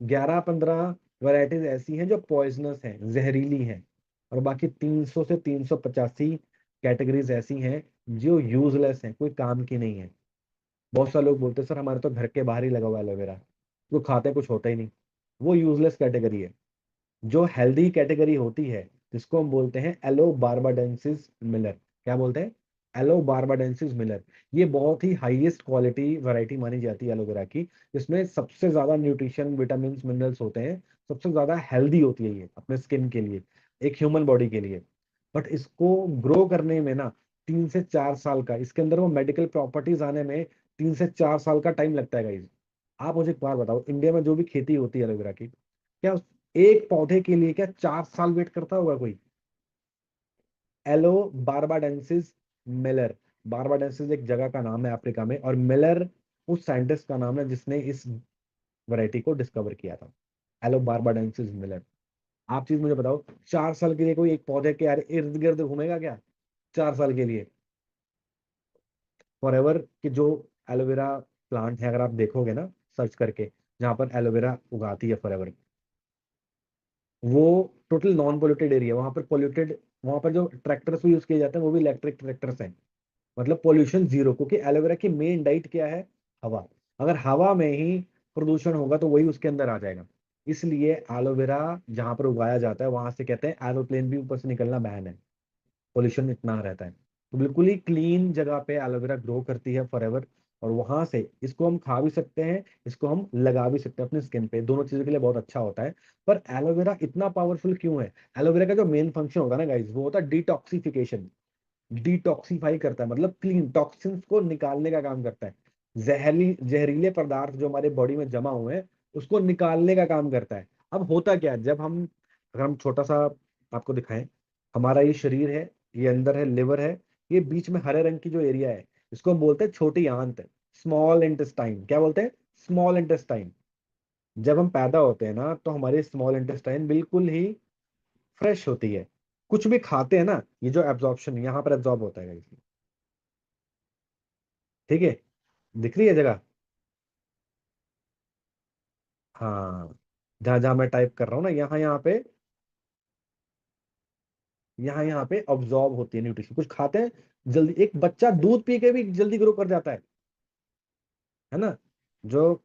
11-15 वैरायटीज ऐसी हैं जो पॉइजनस हैं, जहरीली हैं। और बाकी 300 से 385 कैटेगरीज ऐसी हैं जो यूजलेस है, कोई काम की नहीं है। बहुत सारे लोग बोलते हैं सर हमारे तो घर के बाहर ही लगा हुआ है एलोवेरा, जो खाते हैं कुछ होता ही नहीं। वो यूजलेस कैटेगरी है। जो हेल्दी कैटेगरी होती है, जिसको हम बोलते हैं एलो बार्बाडेंसिस मिलर। क्या बोलते हैं? Yellow barbadensis Miller. ये बहुत ही हाईएस्ट क्वालिटी वैरायटी मानी जाती है एलोवेरा की, जिसमें सबसे ज्यादा न्यूट्रिशन, विटामिन, मिनरल्स होते हैं। सबसे ज्यादा हेल्दी होती है ये अपने स्किन के लिए, एक ह्यूमन बॉडी के लिए। बट इसको ग्रो करने में ना 3 से 4 साल का, इसके अंदर वो मेडिकल प्रॉपर्टीज आने में 3 से 4 साल का टाइम लगता है गाइज। आप मुझे एक बात बताओ, इंडिया में जो भी खेती होती है एलोवेरा की, क्या एक पौधे के लिए क्या 4 साल वेट करता होगा कोई? Yellow barbadensis Miller. बार्बाडेंसिस एक जगह का नाम है अफ्रीका में, और मिलर उस साइंटिस्ट का नाम है जिसने इस वैरायटी को डिस्कवर किया था। Yellow barbadensis Miller. आप चीज मुझे बताओ, 4 साल के लिए कोई एक पौधे के यार इर्द गिर्द घूमेगा क्या? 4 साल के लिए? फॉर एवर कि जो एलोवेरा प्लांट है, अगर आप देखोगे ना सर्च करके, जहां पर एलोवेरा उगाती है फॉर एवर, वो टोटल नॉन पोल्यूटेड एरिया। वहां पर पोल्यूटेड, वहां पर जो ट्रैक्टर्स भी यूज किए जाते हैं वो भी इलेक्ट्रिक ट्रैक्टर्स हैं। मतलब पोल्यूशन जीरो, क्योंकि एलोवेरा की मेन डाइट क्या है? हवा। अगर हवा में ही प्रदूषण होगा तो वही उसके अंदर आ जाएगा। इसलिए एलोवेरा जहां पर उगाया जाता है वहां से कहते हैं एरोप्लेन भी ऊपर से निकलना बैन है, पोल्यूशन इतना रहता है। तो बिल्कुल ही क्लीन जगह पे एलोवेरा ग्रो करती है फॉरएवर। और वहां से इसको हम खा भी सकते हैं, इसको हम लगा भी सकते हैं अपने स्किन पे, दोनों चीजों के लिए बहुत अच्छा होता है। पर एलोवेरा इतना पावरफुल क्यों है? एलोवेरा का जो मेन फंक्शन होता है ना गाइज, वो होता है डिटॉक्सिफिकेशन। डिटॉक्सीफाई करता है, मतलब क्लीन टॉक्सिन्स को निकालने का काम करता है। जहरीले पदार्थ जो हमारे बॉडी में जमा हुए हैं, उसको निकालने का काम करता है। अब होता क्या है, जब हम, अगर हम छोटा सा आपको दिखाएं, हमारा ये शरीर है, ये अंदर है लिवर है, ये बीच में हरे रंग की जो एरिया है, इसको हम बोलते हैं छोटी आंत, स्मॉल इंटेस्टाइन। क्या बोलते हैं? Small intestine. जब हम पैदा होते हैं ना, तो हमारी स्मॉल इंटेस्टाइन बिल्कुल ही फ्रेश होती है। कुछ भी खाते हैं ना, ये जो एब्जॉर्प्शन यहाँ पर एब्जॉर्ब होता है। ठीक है, दिख रही है जगह? हाँ, जहां जहां मैं टाइप कर रहा हूँ ना, यहाँ यहाँ पे ऑब्जॉर्ब होती है न्यूट्रिशन। कुछ खाते हैं जल्दी, एक बच्चा दूध पी के भी जल्दी ग्रो कर जाता है ना? जो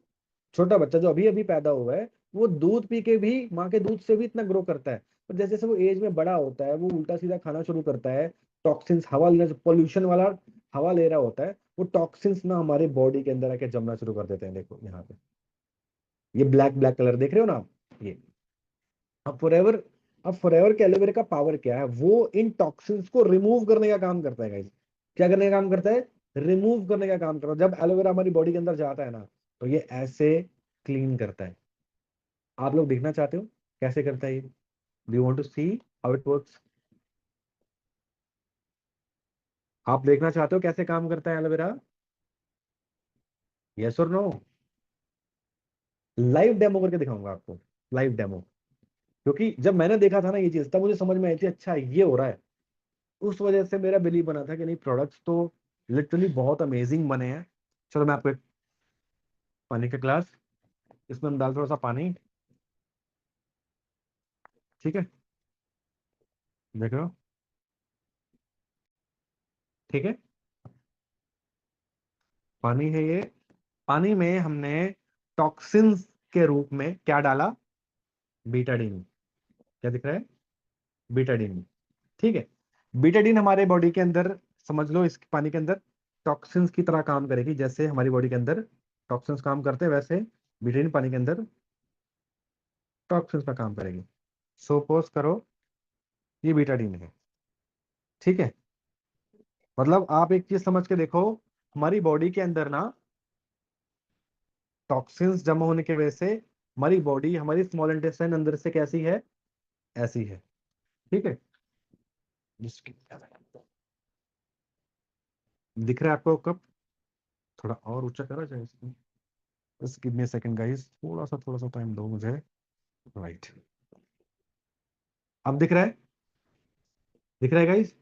छोटा बच्चा जो अभी अभी पैदा हुआ है, वो दूध पी के भी, माँ के दूध से भी इतना ग्रो करता है। पर जैसे जैसे वो एज में बड़ा होता है, वो उल्टा सीधा खाना शुरू करता है। टॉक्सिन्स, हवा लेने, पोल्यूशन वाला हवा ले रहा होता है, वो टॉक्सिन्स ना हमारे बॉडी के अंदर आके जमना शुरू कर देते हैं। देखो यहाँ पे, ये ब्लैक ब्लैक कलर देख रहे हो ना आप? ये अब फॉरएवर, अब फॉरएवर के एलोवेरा का पावर क्या है? वो इन टॉक्सिन्स को रिमूव करने का काम करता है गाइस। क्या करने का काम करता है? रिमूव करने का काम करता है। जब एलोवेरा हमारी बॉडी के अंदर जाता है ना, तो ये ऐसे क्लीन करता है। आप लोग देखना चाहते हो कैसे करता है ये? Do you want to see how it works? आप देखना चाहते हो कैसे काम करता है एलोवेरा? यस और नो? लाइव डेमो करके दिखाऊंगा आपको, लाइव डेमो। क्योंकि जब मैंने देखा था ना ये चीज, तब मुझे समझ में आई थी अच्छा ये हो रहा है। उस वजह से मेरा बिलीव बना था कि नहीं, प्रोडक्ट्स तो लिटरली बहुत अमेजिंग बने हैं। चलो मैं आपको एक पानी का ग्लास, इसमें हम डाल थोड़ा सा पानी। ठीक है, देख रहे हो? ठीक है, पानी है ये। पानी में हमने टॉक्सिन्स के रूप में क्या डाला? बीटाडीन। क्या दिख रहा है? बीटाडीन। ठीक है, बीटाडीन हमारे बॉडी के अंदर, समझ लो इस पानी के अंदर टॉक्सिन्स की तरह काम करेगी। जैसे हमारी बॉडी के अंदर टॉक्सिन्स काम करते हैं, वैसे बीटाडीन पानी के अंदर टॉक्सिन्स का काम करेगी। सपोज करो ये बीटाडीन है। ठीक है, मतलब आप एक चीज समझ के देखो, हमारी बॉडी के अंदर ना टॉक्सिन्स जमा होने की वजह से हमारी बॉडी, हमारी स्मॉल इंटेस्टाइन अंदर से कैसी है? ऐसी है। ठीक है, जिसकी दिख रहा है आपको कप? थोड़ा और ऊंचा करा जाए इसको। बस give me a second guys, थोड़ा सा टाइम दो मुझे। राइट, अब दिख रहा है? दिख रहा है गाइस?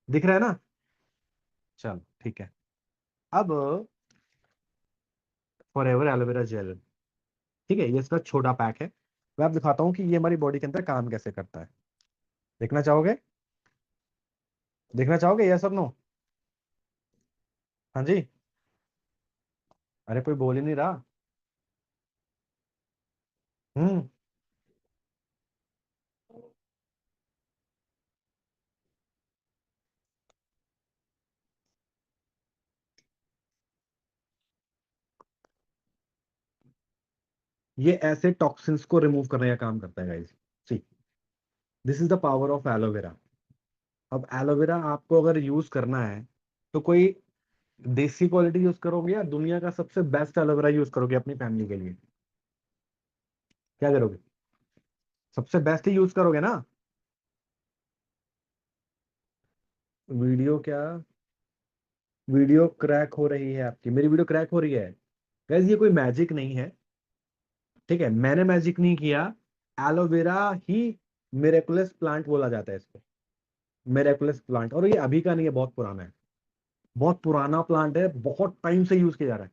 दिख रहा है ना? चल ठीक है। अब फॉर एवर एलोवेरा जेल, ठीक है, ये इसका छोटा पैक है। मैं आप दिखाता हूँ कि ये हमारी बॉडी के अंदर काम कैसे करता है। देखना चाहोगे? देखना चाहोगे? यस और नो? हाँ जी। अरे कोई बोल ही नहीं रहा। हम्म। ये ऐसे टॉक्सिन्स को रिमूव करने का काम करता है guys. See, this is the power of aloe vera. अब एलोवेरा आपको अगर यूज करना है तो कोई देसी क्वालिटी यूज करोगे या दुनिया का सबसे बेस्ट एलोवेरा यूज करोगे अपनी फैमिली के लिए? क्या करोगे? सबसे बेस्ट ही यूज करोगे ना। वीडियो क्या? वीडियो क्रैक हो रही है आपकी, मेरी वीडियो क्रैक हो रही है। गाइस ये कोई मैजिक नहीं है, ठीक है, मैंने मैजिक नहीं किया। एलोवेरा ही मिरेकुलस प्लांट बोला जाता है इसको। मिरेकुलस प्लांट, और ये अभी का नहीं है, बहुत पुराना है। बहुत पुराना प्लांट है, बहुत टाइम से यूज किया जा रहा है।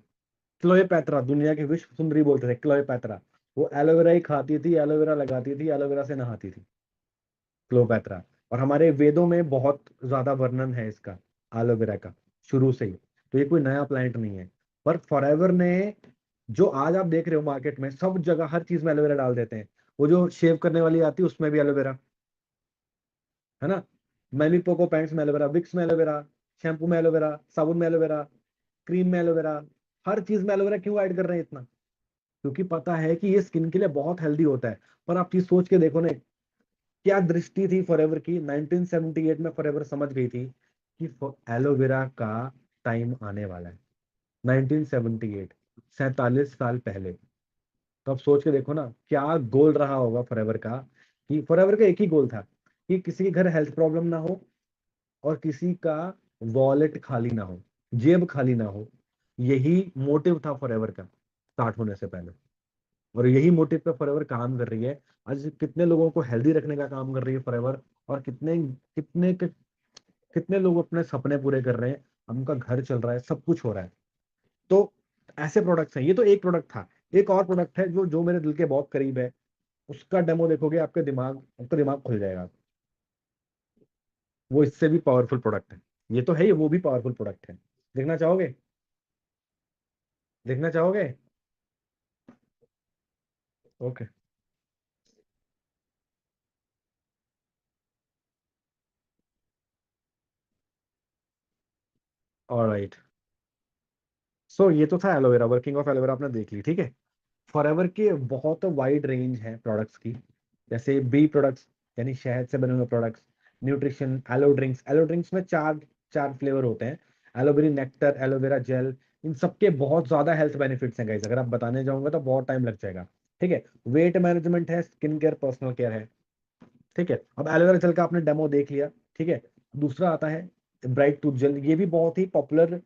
क्लोएपैत्रा, दुनिया की विश्व सुंदरी बोलते थे क्लोएपैत्रा। वो एलोवेरा ही खाती थी, एलोवेरा लगाती थी, एलोवेरा से नहाती थी, क्लोएपैत्रा। और हमारे वेदों में बहुत ज्यादा वर्णन है इसका, एलोवेरा का, शुरू से ही। तो ये कोई नया प्लांट नहीं है। पर फॉरएवर ने, जो आज आप देख रहे हो मार्केट में सब जगह हर चीज में एलोवेरा डाल देते हैं। वो जो शेव करने वाली आती है उसमें भी एलोवेरा, है ना। मैमी पोको पैंट्स में एलोवेरा, विक्स में एलोवेरा, शैम्पू में एलोवेरा, साबुन में एलोवेरा, क्रीम में एलोवेरा। हर चीज में एलोवेरा क्यों ऐड कर रहे हैं इतना? क्योंकि पता है कि ये स्किन के लिए बहुत हेल्दी होता है। पर आप चीज सोच के देखो ना, क्या दृष्टि थी फॉरएवर की। 1978 में फॉरएवर समझ गई थी कि एलोवेरा का टाइम आने वाला है। 1978, 47 साल पहले। तो अब सोच के देखो ना क्या गोल रहा होगा फॉरएवर का। कि फॉरएवर का एक ही गोल था कि किसी के घर हेल्थ प्रॉब्लम ना हो और किसी का वॉलेट खाली ना हो, जेब खाली ना हो। यही मोटिव था फॉरएवर का स्टार्ट होने से पहले। और यही मोटिव पे फॉरएवर काम कर रही है। आज कितने लोगों को हेल्दी रखने का काम कर रही है फॉरएवर। और कितने कितने कितने लोग अपने सपने पूरे कर रहे हैं, उनका घर चल रहा है, सब कुछ हो रहा है। तो ऐसे प्रोडक्ट्स हैं। ये तो एक प्रोडक्ट था। एक और प्रोडक्ट है जो जो मेरे दिल के बहुत करीब है। उसका डेमो देखोगे आपका दिमाग खुल जाएगा। वो इससे भी पावरफुल प्रोडक्ट है। ये तो है ही, वो भी पावरफुल प्रोडक्ट है। देखना चाहोगे? देखना चाहोगे? ओके। ऑलराइट। सो ये तो था एलोवेरा, वर्किंग ऑफ एलोवेरा आपने देख ली, ठीक है। फॉरएवर के बहुत वाइड रेंज है प्रोडक्ट्स की। जैसे बी प्रोडक्ट्स, यानी शहद से बने हुए products. Nutrition, aloe drinks. Aloe drinks में चार चार फ्लेवर होते हैं। एलोवेरी नेक्टर, एलोवेरा जेल। इन सबके बहुत ज्यादा हेल्थ बेनिफिट्स हैं गाइस, अगर आप बताने जाऊंगा तो बहुत टाइम लग जाएगा। ठीक है। वेट मैनेजमेंट है, स्किन केयर, पर्सनल केयर है। ठीक है। अब एलोवेरा जेल का आपने डेमो देख लिया, ठीक है। दूसरा आता है ब्राइट टूथ जेल। ये भी बहुत ही पॉपुलर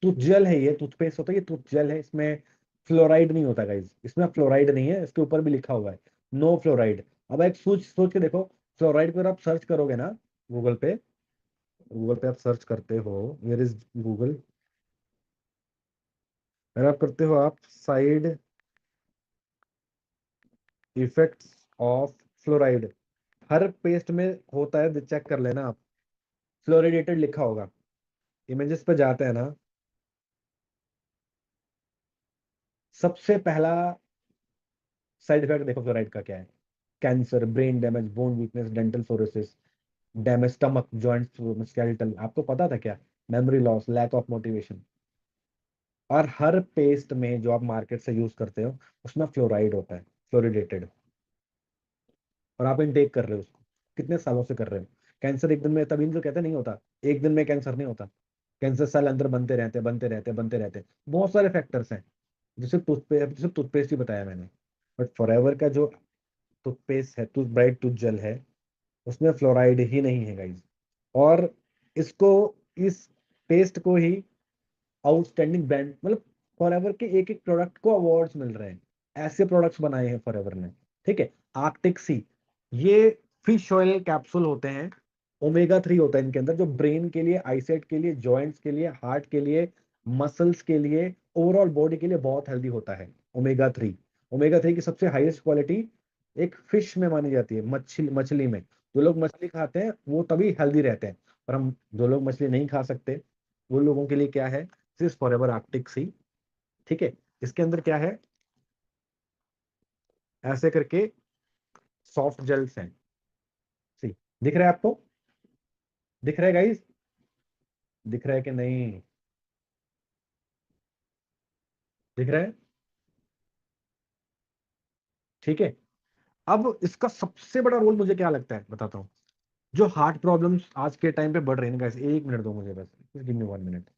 टूथ जेल है। ये टूथपेस्ट होता है, ये टूथ जेल है। इसमें फ्लोराइड नहीं होता गाइज, इसमें फ्लोराइड नहीं है, इसके ऊपर भी लिखा हुआ है नो फ्लोराइड। अब एक सोच सोच के देखो, फ्लोराइड पर आप सर्च करोगे ना गूगल पे, गूगल पे आप सर्च करते हो, वेयर इज गूगल, अगर आप करते हो आप side effects of fluoride, her paste में होता है, चेक कर लेना आप। फ्लोरिडेटेड लिखा होगा, इमेजेस पे जाते हैं ना। सबसे पहला साइड इफेक्ट देखो फ्लोराइड का क्या है। Cancer, brain damage, bone weakness, dental fluorosis, damage stomach, joint, skeletal. आपको पता था क्या? Memory loss, lack of motivation. और हर पेस्ट में जो आप मार्केट से यूज करते हो उसमें फ्लोराइड होता है, फ्लोरिडेटेड। और आप इनटेक कर रहे हो उसको, कितने सालों से कर रहे हो। कैंसर एक दिन में, तभी तो कहते नहीं होता, एक दिन में कैंसर नहीं होता। कैंसर सेल अंदर बनते रहते, बनते रहते, बनते रहते। बहुत सारे फैक्टर्स हैं। जैसे टूथपेस्ट ही बताया मैंने। बट फॉरएवर का जो टूथपेस्ट है, ब्राइट टूथ जेल है, उसमें फ्लोराइड ही नहीं है गाइज। और इसको, इस पेस्ट को ही आउटस्टैंडिंग ब्रांड, मतलब फॉरएवर के एक एक प्रोडक्ट को अवार्ड्स मिल रहे हैं। ऐसे प्रोडक्ट्स बनाए हैं फॉरएवर ने। ठीक है। आर्कटिक सी, ये फिश ऑयल कैप्सूल होते हैं। ओमेगा 3 होता है इनके अंदर, जो ब्रेन के लिए, आईसाइट के लिए, जॉइंट्स के लिए, हार्ट के लिए, मसल्स के लिए, ओवरऑल बॉडी के लिए बहुत हेल्दी होता है ओमेगा 3। ओमेगा 3 की सबसे हाईएस्ट क्वालिटी एक फिश में मानी जाती है, मछली, मछली में। जो लोग मछली खाते हैं वो तभी हेल्दी रहते हैं। और हम, जो लोग मछली नहीं खा सकते, वो लोगों के लिए क्या है, दिस फॉरएवर आर्कटिक सी। ठीक है, इसके अंदर क्या है, ऐसे करके सॉफ्ट जेल्स हैं। सी, दिख रहा है आपको, दिख रहा है गाइस, दिख रहा है कि नहीं, दिख रहा है। ठीक है, अब इसका सबसे बड़ा रोल मुझे क्या लगता है बताता हूँ। जो हार्ट प्रॉब्लम्स आज के टाइम पे बढ़ रही हैं गाइस, 1 मिनट दो मुझे बस, गिव मी 1 मिनट।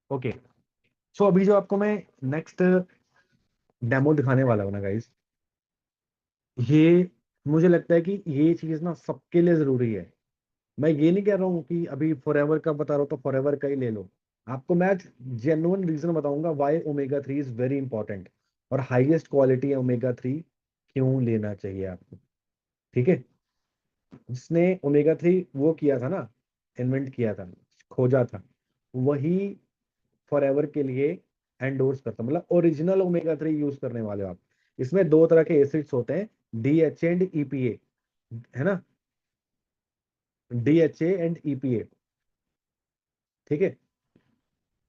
ओके, सो अभी जो आपको मैं नेक्स्ट डेमो दिखाने वाला हूँ ना गाइस, ये मुझे लगता है कि ये चीज ना सबके लिए जरूरी है। मैं ये नहीं कह रहा हूँ कि अभी फॉरएवर का बता रहा हूँ तो फॉरएवर का ही ले लो। आपको मैं जेन्युइन रीजन बताऊंगा why omega 3 is very important, और हाईएस्ट क्वालिटी ओमेगा 3 क्यों लेना चाहिए आपको। ठीक है, जिसने ओमेगा 3 वो किया था ना, इन्वेंट किया था, खोजा था, वही फॉरएवर के लिए एंडोर्स करता, मतलब ओरिजिनल ओमेगा 3 यूज करने वाले हो आप। इसमें दो तरह के एसिड्स होते हैं, DHA एंड EPA, है ना, DHA एंड EPA। ठीक है,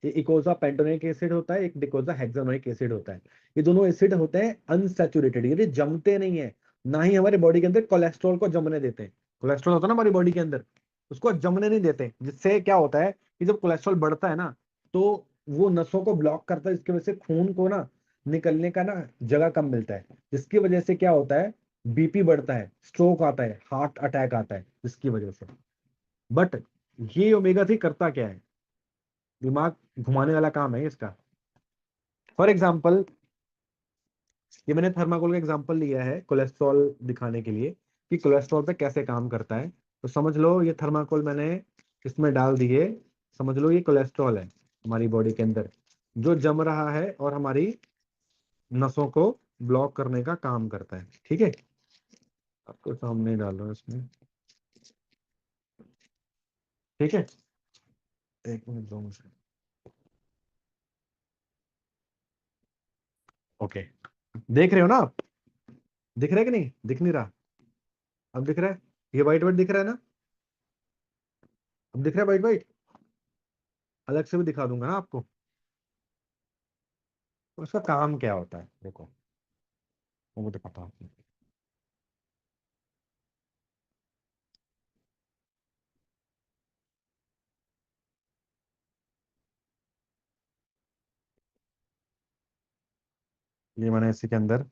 ये इकोजा पेंटोनिक एसिड होता है, एक डिकोजा हेक्सानोइक एसिड होता है। ये दोनों एसिड होते हैं अनसैचुरेटेड, ये जमते नहीं है, ना ही हमारे बॉडी के अंदर कोलेस्ट्रॉल को जमने देते हैं। कोलेस्ट्रॉल होता है ना हमारी बॉडी के अंदर, उसको जमने नहीं देते, जिससे क्या होता है कि जब कोलेस्ट्रॉल बढ़ता है ना, तो वो नसों को ब्लॉक करता है, जिसकी वजह से खून को ना निकलने का ना जगह कम मिलता है, जिसकी वजह से क्या होता है, BP बढ़ता है, स्ट्रोक आता है, हार्ट अटैक आता है जिसकी वजह से। बट ये ओमेगा 3 करता क्या है, दिमाग घुमाने वाला काम है इसका। फॉर एग्जाम्पल, ये मैंने थर्माकोल का एग्जांपल लिया है कोलेस्ट्रॉल दिखाने के लिए कि कोलेस्ट्रॉल पे कैसे काम करता है। तो समझ लो ये थर्माकोल मैंने इसमें डाल दिए, समझ लो ये कोलेस्ट्रॉल है हमारी बॉडी के अंदर, जो जम रहा है और हमारी नसों को ब्लॉक करने का काम करता है। ठीक है, आपको सामने डाल रहा हूँ इसमें। ठीक है, 1 मिनट दो मुझे। ओके, देख रहे हो ना आप, दिख रहा है कि नहीं, दिख नहीं रहा, अब दिख रहा है, ये वाइट वाइट दिख रहा है ना, अब दिख रहा है वाइट वाइट, अलग से भी दिखा दूंगा ना आपको। तो उसका काम क्या होता है देखो, वो मुझे पता है। ये मैंने इसी के अंदर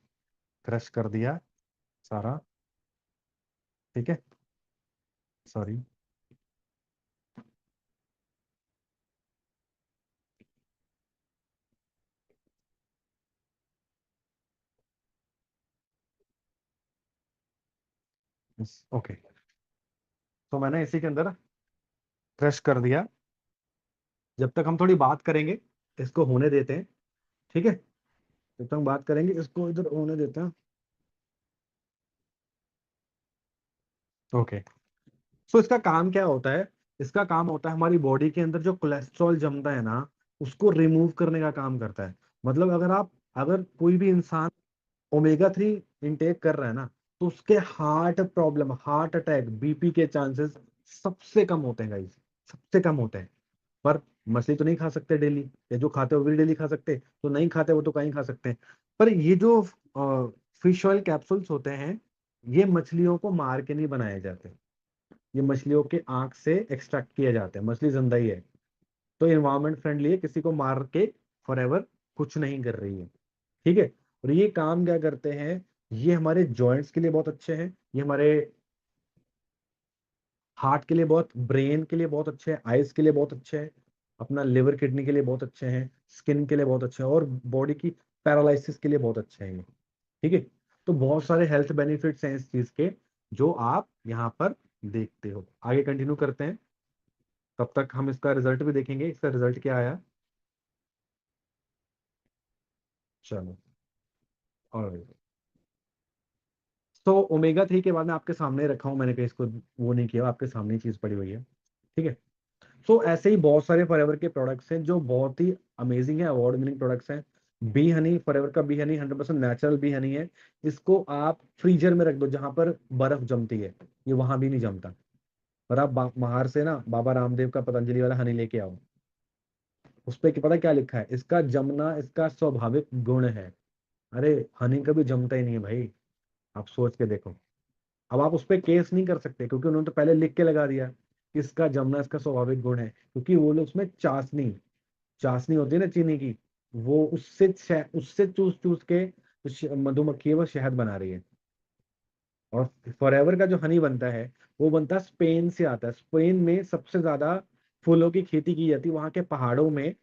क्रश कर दिया सारा। ठीक है, सॉरी। ओके, तो मैंने इसी के अंदर क्रश कर दिया। जब तक हम थोड़ी बात करेंगे, इसको होने देते हैं। ठीक है, जब तक हम बात करेंगे इसको इधर होने देते हैं। ओके, सो इसका काम क्या होता है, इसका काम होता है हमारी बॉडी के अंदर जो कोलेस्ट्रॉल जमता है ना, उसको रिमूव करने का काम करता है। मतलब अगर कोई भी इंसान ओमेगा 3 इंटेक कर रहा है ना, तो उसके heart problem, heart attack, BP के चांसेस सबसे कम होते हैं गाइस, सबसे कम होते हैं। पर मछली तो नहीं खा सकते डेली, या जो खाते हो वो भी डेली खा सकते, तो नहीं खाते वो तो कहीं खा सकते हैं। पर ये जो फिश ऑयल कैप्सूल्स होते हैं, ये मछलियों को मार के नहीं बनाए जाते, ये मछलियों के आंख से एक्सट्रैक्ट किए जाते हैं, मछली जिंदा ही है, तो इन्वायरमेंट फ्रेंडली है, किसी को मार के फॉरएवर कुछ नहीं कर रही है। ठीक है, और ये काम क्या करते हैं, ये हमारे जॉइंट्स के लिए बहुत अच्छे हैं, ये हमारे हार्ट के लिए बहुत, ब्रेन के लिए बहुत अच्छे हैं, आइज के लिए बहुत अच्छे हैं, अपना लिवर किडनी के लिए बहुत अच्छे हैं, स्किन के लिए बहुत अच्छे हैं, और बॉडी की पैरालिसिस के लिए बहुत अच्छे हैं ये। ठीक है, तो बहुत सारे हेल्थ बेनिफिट्स हैं इस चीज के, जो आप यहाँ पर देखते हो। आगे कंटिन्यू करते हैं, तब तक हम इसका रिजल्ट भी देखेंगे, इसका रिजल्ट क्या आया। चलो। और तो ओमेगा 3 के बाद में आपके सामने रखा हूँ, मैंने कहीं इसको वो नहीं किया, आपके सामने ही चीज पड़ी हुई है। ठीक है। तो ऐसे ही बहुत सारे फॉरएवर के प्रोडक्ट्स हैं जो बहुत ही अमेजिंग है, अवार्ड विनिंग प्रोडक्ट्स हैं। बी हनी, फॉरएवर का B Honey 100% natural B Honey है। इसको आप फ्रीजर में रख दो जहां पर बर्फ जमती है, ये वहां भी नहीं जमता। और आप बाहर से ना बाबा रामदेव का पतंजलि वाला हनी लेके आओ, उस पे पता क्या लिखा है, इसका जमना इसका स्वाभाविक गुण है। अरे हनी कभी जमता ही नहीं है भाई, आप सोच के देखो। अब आप उस पर केस नहीं कर सकते क्योंकि उन्होंने तो पहले लिख के लगा दिया कि इसका जमना इसका स्वाभाविक गुण है, क्योंकि वो लोग उसमें चाशनी चाशनी होती है ना चीनी की, वो उससे चूस चूस के जो मधुमक्खी है वो शहद बना रही है। और फॉरएवर का जो हनी बनता है वो बनता है स्पेन से आता है। स्पेन में सबसे ज्यादा फूलों की खेती की जाती है, वहां के पहाड़ों में,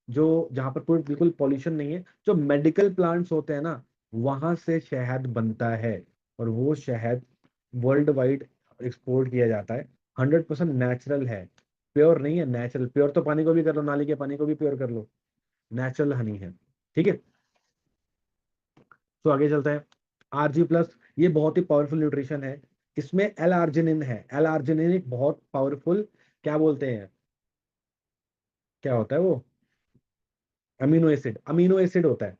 जो जहाँ पर कोई बिल्कुल पॉल्यूशन नहीं है, जो मेडिकल प्लांट्स होते हैं ना, वहां से शहद बनता है। और वो शहद वर्ल्ड वाइड एक्सपोर्ट किया जाता है। 100% नेचुरल है, प्योर नहीं है, नेचुरल। प्योर तो पानी को भी कर लो, नाली के पानी को भी प्योर कर लो, नेचुरल हनी है। ठीक है। तो आगे चलते हैं। RG+, ये बहुत ही पावरफुल न्यूट्रिशन है। इसमें एल आर्जिनिन है। एल आर्जिनिन एक बहुत पावरफुल, क्या बोलते हैं, क्या होता है वो, अमीनो एसिड, अमीनो एसिड होता है।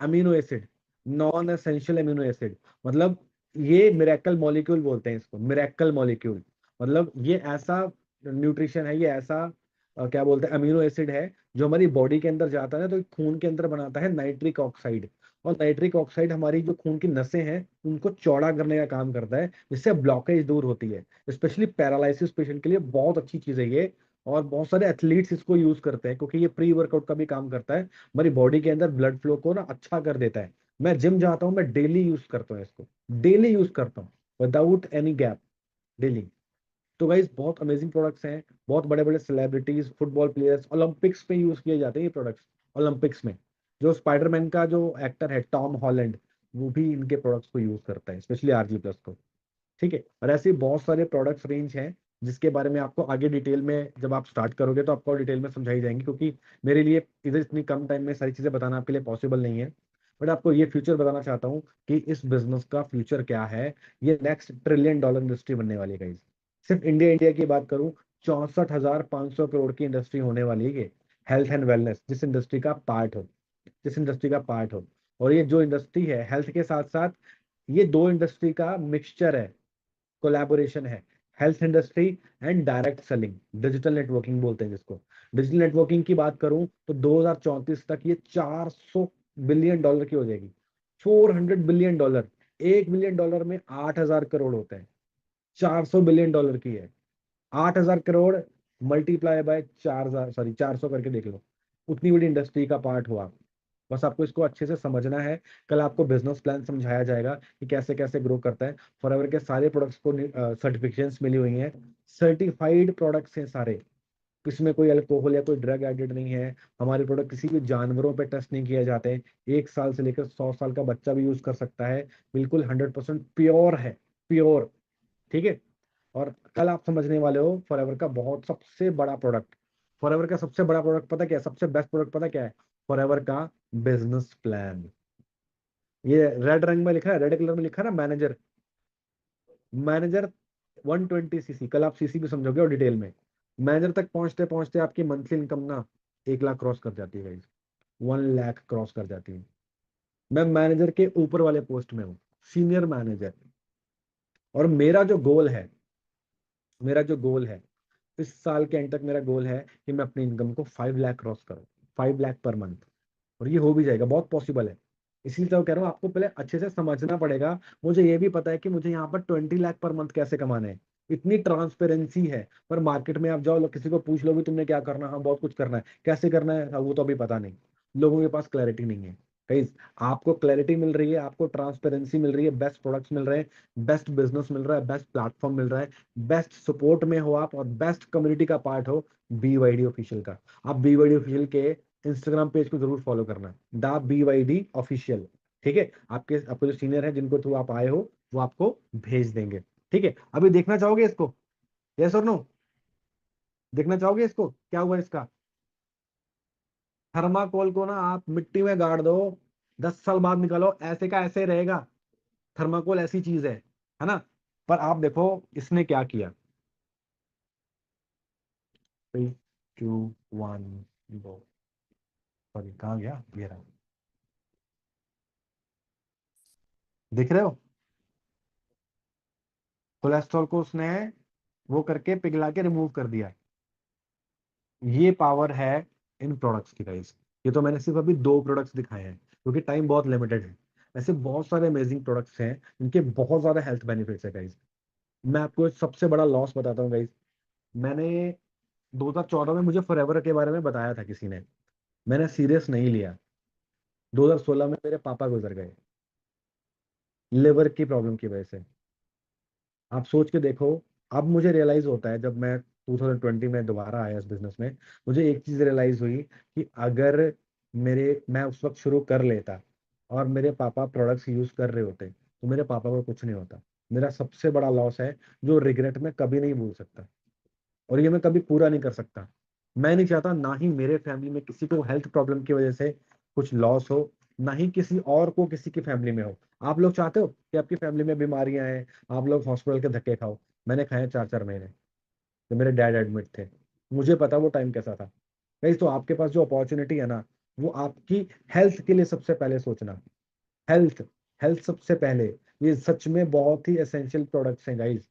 Amino acid, non essential amino acid, मतलब ये मिरेकल मॉलिक्यूल बोलते हैं इसको, मिरेकल मॉलिक्यूल। मतलब ये ऐसा न्यूट्रिशन है, ये ऐसा क्या बोलते हैं, अमीनो एसिड है जो हमारी बॉडी के अंदर जाता है तो खून के अंदर बनाता है नाइट्रिक ऑक्साइड। और नाइट्रिक ऑक्साइड हमारी जो खून की नसें हैं उनको चौड़ा करने का काम करता है, जिससे ब्लॉकेज दूर होती है। स्पेशली पैरालिसिस पेशेंट के लिए बहुत अच्छी चीज है ये। और बहुत सारे एथलीट्स इसको यूज करते हैं क्योंकि ये प्री वर्कआउट का भी काम करता है, हमारी बॉडी के अंदर ब्लड फ्लो को ना अच्छा कर देता है। मैं जिम जाता हूँ, मैं डेली यूज करता हूँ इसको, डेली यूज करता हूँ विदाउट एनी गैप, डेली। तो गाइस बहुत अमेजिंग प्रोडक्ट्स हैं। बहुत बड़े बड़े सेलिब्रिटीज, फुटबॉल प्लेयर्स, ओलंपिक्स में यूज किए जाते हैं ये प्रोडक्ट्स। ओलंपिक्स में जो स्पाइडरमैन का जो एक्टर है टॉम हॉलैंड, वो भी इनके प्रोडक्ट्स को यूज करता है, स्पेशली RG+ को। ठीक है। और ऐसे बहुत सारे प्रोडक्ट्स रेंज हैं जिसके बारे में आपको आगे डिटेल में जब आप स्टार्ट करोगे तो आपको डिटेल में समझाई जाएंगी, क्योंकि मेरे लिए इधर इतनी कम टाइम में सारी चीजें बताना आपके लिए पॉसिबल नहीं है। बट आपको ये फ्यूचर बताना चाहता हूँ कि इस बिजनेस का फ्यूचर क्या है। ये नेक्स्ट $1 ट्रिलियन इंडस्ट्री बनने वाली है guys। सिर्फ इंडिया इंडिया की बात करूँ, 64,500 करोड़ की इंडस्ट्री होने वाली है ये। हेल्थ एंड वेलनेस जिस इंडस्ट्री का पार्ट हो, जिस इंडस्ट्री का पार्ट हो। और ये जो इंडस्ट्री है हेल्थ के साथ साथ, ये दो इंडस्ट्री का मिक्सचर है, कोलैबोरेशन है। Health industry and direct selling, digital networking बोलते हैं जिसको। डिजिटल नेटवर्किंग की बात करूं तो 2034 तक ये $400 बिलियन की हो जाएगी। $400 बिलियन। $1 बिलियन में 8,000 करोड़ होते हैं। $400 बिलियन की है। 8,000 करोड़ मल्टीप्लाई बाय 4,000, सॉरी 400 करके देख लो, उतनी बड़ी इंडस्ट्री का पार्ट हुआ। बस आपको इसको अच्छे से समझना है। कल आपको बिजनेस प्लान समझाया जाएगा कि कैसे कैसे ग्रो करता है। फॉरएवर के सारे प्रोडक्ट्स को सर्टिफिकेशंस मिली हुई हैं, सर्टिफाइड प्रोडक्ट्स हैं सारे। इसमें कोई अल्कोहल या कोई ड्रग एडेड नहीं है। हमारे प्रोडक्ट किसी भी जानवरों पे टेस्ट नहीं किए जाते। 1 साल से लेकर 100 साल का बच्चा भी यूज कर सकता है। बिल्कुल 100% प्योर है, प्योर। ठीक है। और कल आप समझने वाले हो फॉरएवर का बहुत सबसे बड़ा प्रोडक्ट। फॉरएवर का सबसे बड़ा प्रोडक्ट पता क्या है, सबसे बेस्ट प्रोडक्ट पता क्या है, फॉरएवर का बिजनेस प्लान। ये रेड रंग में लिखा है, रेड कलर में लिखा है ना, मैनेजर। मैनेजर 120 सीसी, कल आप सीसी भी समझोगे और डिटेल में। मैनेजर तक पहुंचते पहुंचते आपकी मंथली इनकम ना 1 लाख क्रॉस कर जाती है गाइस। 1 लाख क्रॉस कर जाती है। मैं मैनेजर के ऊपर वाले पोस्ट में हूँ, सीनियर मैनेजर। और मेरा जो गोल है इस साल के एंड तक, मेरा गोल है कि मैं अपनी इनकम को 5 लाख क्रॉस करूँ, 5 लाख पर मंथ। और ये हो भी जाएगा, बहुत पॉसिबल है। इसीलिए तो कह रहा हूँ आपको पहले अच्छे से समझना पड़ेगा। मुझे ये भी पता है कि मुझे यहाँ पर 20 लाख पर मंथ कैसे कमाने हैं, इतनी ट्रांसपेरेंसी है। पर मार्केट में आप जाओ, लोग किसी को पूछ लो भी तुमने क्या करना है, हाँ बहुत कुछ करना है, कैसे करना है हाँ, वो तो अभी पता नहीं। लोगों के पास क्लैरिटी नहीं है। कहीं आपको क्लैरिटी मिल रही है, आपको ट्रांसपेरेंसी मिल रही है, बेस्ट प्रोडक्ट्स मिल रहे हैं, बेस्ट बिजनेस मिल रहा है, बेस्ट प्लेटफॉर्म मिल रहा है, बेस्ट सपोर्ट में हो आप और बेस्ट कम्युनिटी का पार्ट हो BYD ऑफिशियल का। आप BYD ऑफिशियल के इंस्टाग्राम पेज को जरूर फॉलो करना, दा BYD ऑफिशियल। ठीक है। आपको जो सीनियर है जिनको थ्रू आप आए हो वो आपको भेज देंगे। ठीक है। अभी देखना चाहोगे इसको, यस और नो, देखना चाहोगे इसको क्या हुआ इसका। थर्माकोल को ना आप मिट्टी में गाड़ दो, 10 साल बाद निकालो, ऐसे का ऐसे रहेगा। थर्माकोल ऐसी चीज है ना। पर आप देखो इसने क्या किया। 3, 2, 1 गो। सॉरी, कहाँ गया, ये रहा। दिख रहे हो, कोलेस्ट्रॉल को उसने वो करके पिघला के रिमूव कर दिया। ये पावर है इन प्रोडक्ट्स की गाइस। ये तो मैंने सिर्फ अभी 2 प्रोडक्ट्स दिखाए हैं क्योंकि टाइम बहुत लिमिटेड है। ऐसे बहुत सारे अमेजिंग प्रोडक्ट्स हैं, इनके बहुत ज्यादा हेल्थ बेनिफिट्स है गाइस। मैं आपको एक सबसे बड़ा लॉस बताता हूँ गाइस। मैंने 2014 में मुझे फॉरएवर के बारे में बताया था किसी ने, मैंने सीरियस नहीं लिया। 2016 में मेरे पापा गुजर गए लिवर की प्रॉब्लम की वजह से। आप सोच के देखो। अब मुझे रियलाइज होता है जब मैं 2020 में दोबारा आया इस बिजनेस में, मुझे एक चीज रियलाइज हुई कि अगर मैं उस वक्त शुरू कर लेता और मेरे पापा प्रोडक्ट्स यूज कर रहे होते तो मेरे पापा को कुछ नहीं होता। मेरा सबसे बड़ा लॉस है जो रिग्रेट में कभी नहीं भूल सकता, और ये मैं कभी पूरा नहीं कर सकता। मैं नहीं चाहता ना ही मेरे फैमिली में किसी को हेल्थ प्रॉब्लम की वजह से कुछ लॉस हो, ना ही किसी और को किसी की फैमिली में हो। आप लोग चाहते हो कि आपकी फैमिली में बीमारियां हैं, आप लोग हॉस्पिटल के धक्के खाओ? मैंने खाए 4-4 महीने जब मेरे डैड एडमिट थे। मुझे पता वो टाइम कैसा था। नहीं तो आपके पास जो अपॉर्चुनिटी है ना, वो आपकी हेल्थ के लिए सबसे पहले सोचना। हेल्थ, हेल्थ सबसे पहले। ये सच में बहुत ही एसेंशियल प्रोडक्ट्स हैं गाइस।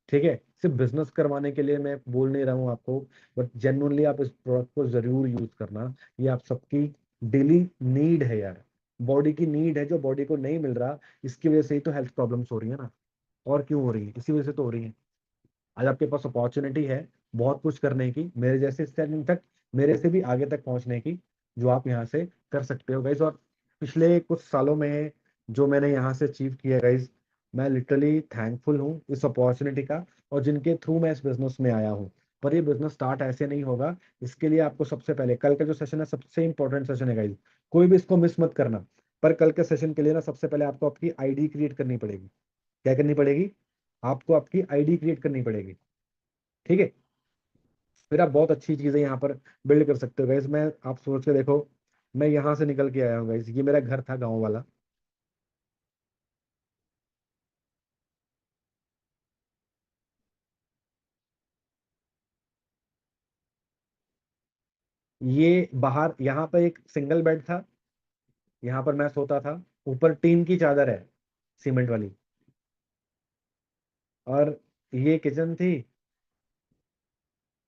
ठीक है, सिर्फ बिजनेस करवाने के लिए मैं बोल नहीं रहा हूँ आपको, बट जेन्युइनली आप इस प्रोडक्ट को जरूर यूज करना। ये आप सबकी डेली नीड है यार। बॉडी की नीड है, जो बॉडी को नहीं मिल रहा, इसकी वजह से ही तो हेल्थ प्रॉब्लम्स हो रही है ना। और क्यों हो रही है? इसी वजह से तो हो रही है। आज आपके पास अपॉर्चुनिटी है बहुत कुछ करने की, मेरे जैसे स्टेप, इनफैक्ट मेरे से भी आगे तक पहुंचने की, जो आप यहाँ से कर सकते हो गाइज। और पिछले कुछ सालों में जो मैंने यहाँ से अचीव किया गाइज, मैं लिटरली थैंकफुल हूँ इस अपॉर्चुनिटी का, और जिनके थ्रू मैं इस बिजनेस में आया हूँ। पर ये बिजनेस स्टार्ट ऐसे नहीं होगा। इसके लिए आपको सबसे पहले, कल का जो सेशन है सबसे इंपॉर्टेंट सेशन है गाइज, कोई भी इसको मिस मत करना। पर कल के सेशन के लिए ना सबसे पहले आपको आपकी आईडी क्रिएट करनी पड़ेगी। क्या करनी पड़ेगी? आपको आपकी आईडी क्रिएट करनी पड़ेगी। ठीक है, फिर आप बहुत अच्छी चीजें यहाँ पर बिल्ड कर सकते हो गाइस। मैं, आप सोच के देखो, मैं यहाँ से निकल के आया हूँ गाइस, ये मेरा घर था गाँव वाला। ये बाहर यहाँ पर एक सिंगल बेड था, यहाँ पर मैं सोता था। ऊपर टीन की चादर है, सीमेंट वाली। और ये किचन थी,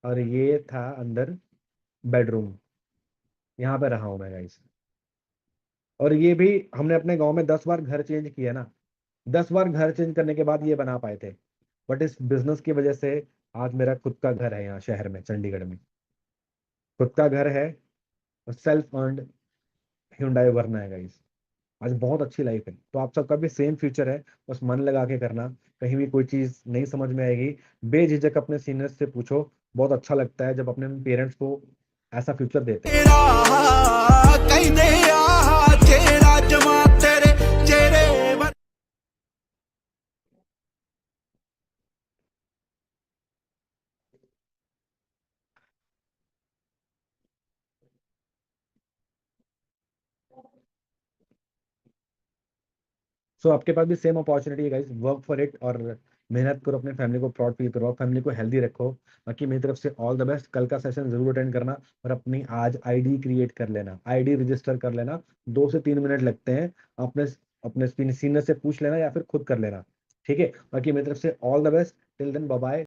और ये था अंदर बेडरूम। यहाँ पे रहा हूँ मैं गाइस। और ये भी हमने अपने गांव में 10 बार घर चेंज किया ना। 10 बार घर चेंज करने के बाद ये बना पाए थे। बट इस बिजनेस की वजह से आज मेरा खुद का घर है यहाँ शहर में, चंडीगढ़ में। खुद का घर है, और सेल्फ अर्नड hyundai वरना है गाइस। आज बहुत अच्छी लाइफ है, तो आप सबका भी सेम फ्यूचर है। बस मन लगा के करना। कहीं भी कोई चीज नहीं समझ में आएगी, बेझिझक अपने सीनियर्स से पूछो। बहुत अच्छा लगता है जब अपने पेरेंट्स को ऐसा फ्यूचर देते हैं। ਕਹਿੰਦੇ ਆ ਜਿਹੜਾ ਜਮਾ ਤੇਰੇ ਚਿਹਰੇ सो आपके पास भी सेम अपॉर्चुनिटी है गाइस, वर्क फॉर इट, और मेहनत करो, अपने फैमिली को प्राउड फील करो, फैमिली को हेल्दी रखो। बाकी मेरी तरफ से ऑल द बेस्ट। कल का सेशन जरूर अटेंड करना, और अपनी आज आईडी क्रिएट कर लेना, आईडी रजिस्टर कर लेना। 2 से 3 मिनट लगते हैं। अपने अपने सीनियर से पूछ लेना या फिर खुद कर लेना। ठीक है, बाकी मेरी तरफ से all the best. Till then bye bye.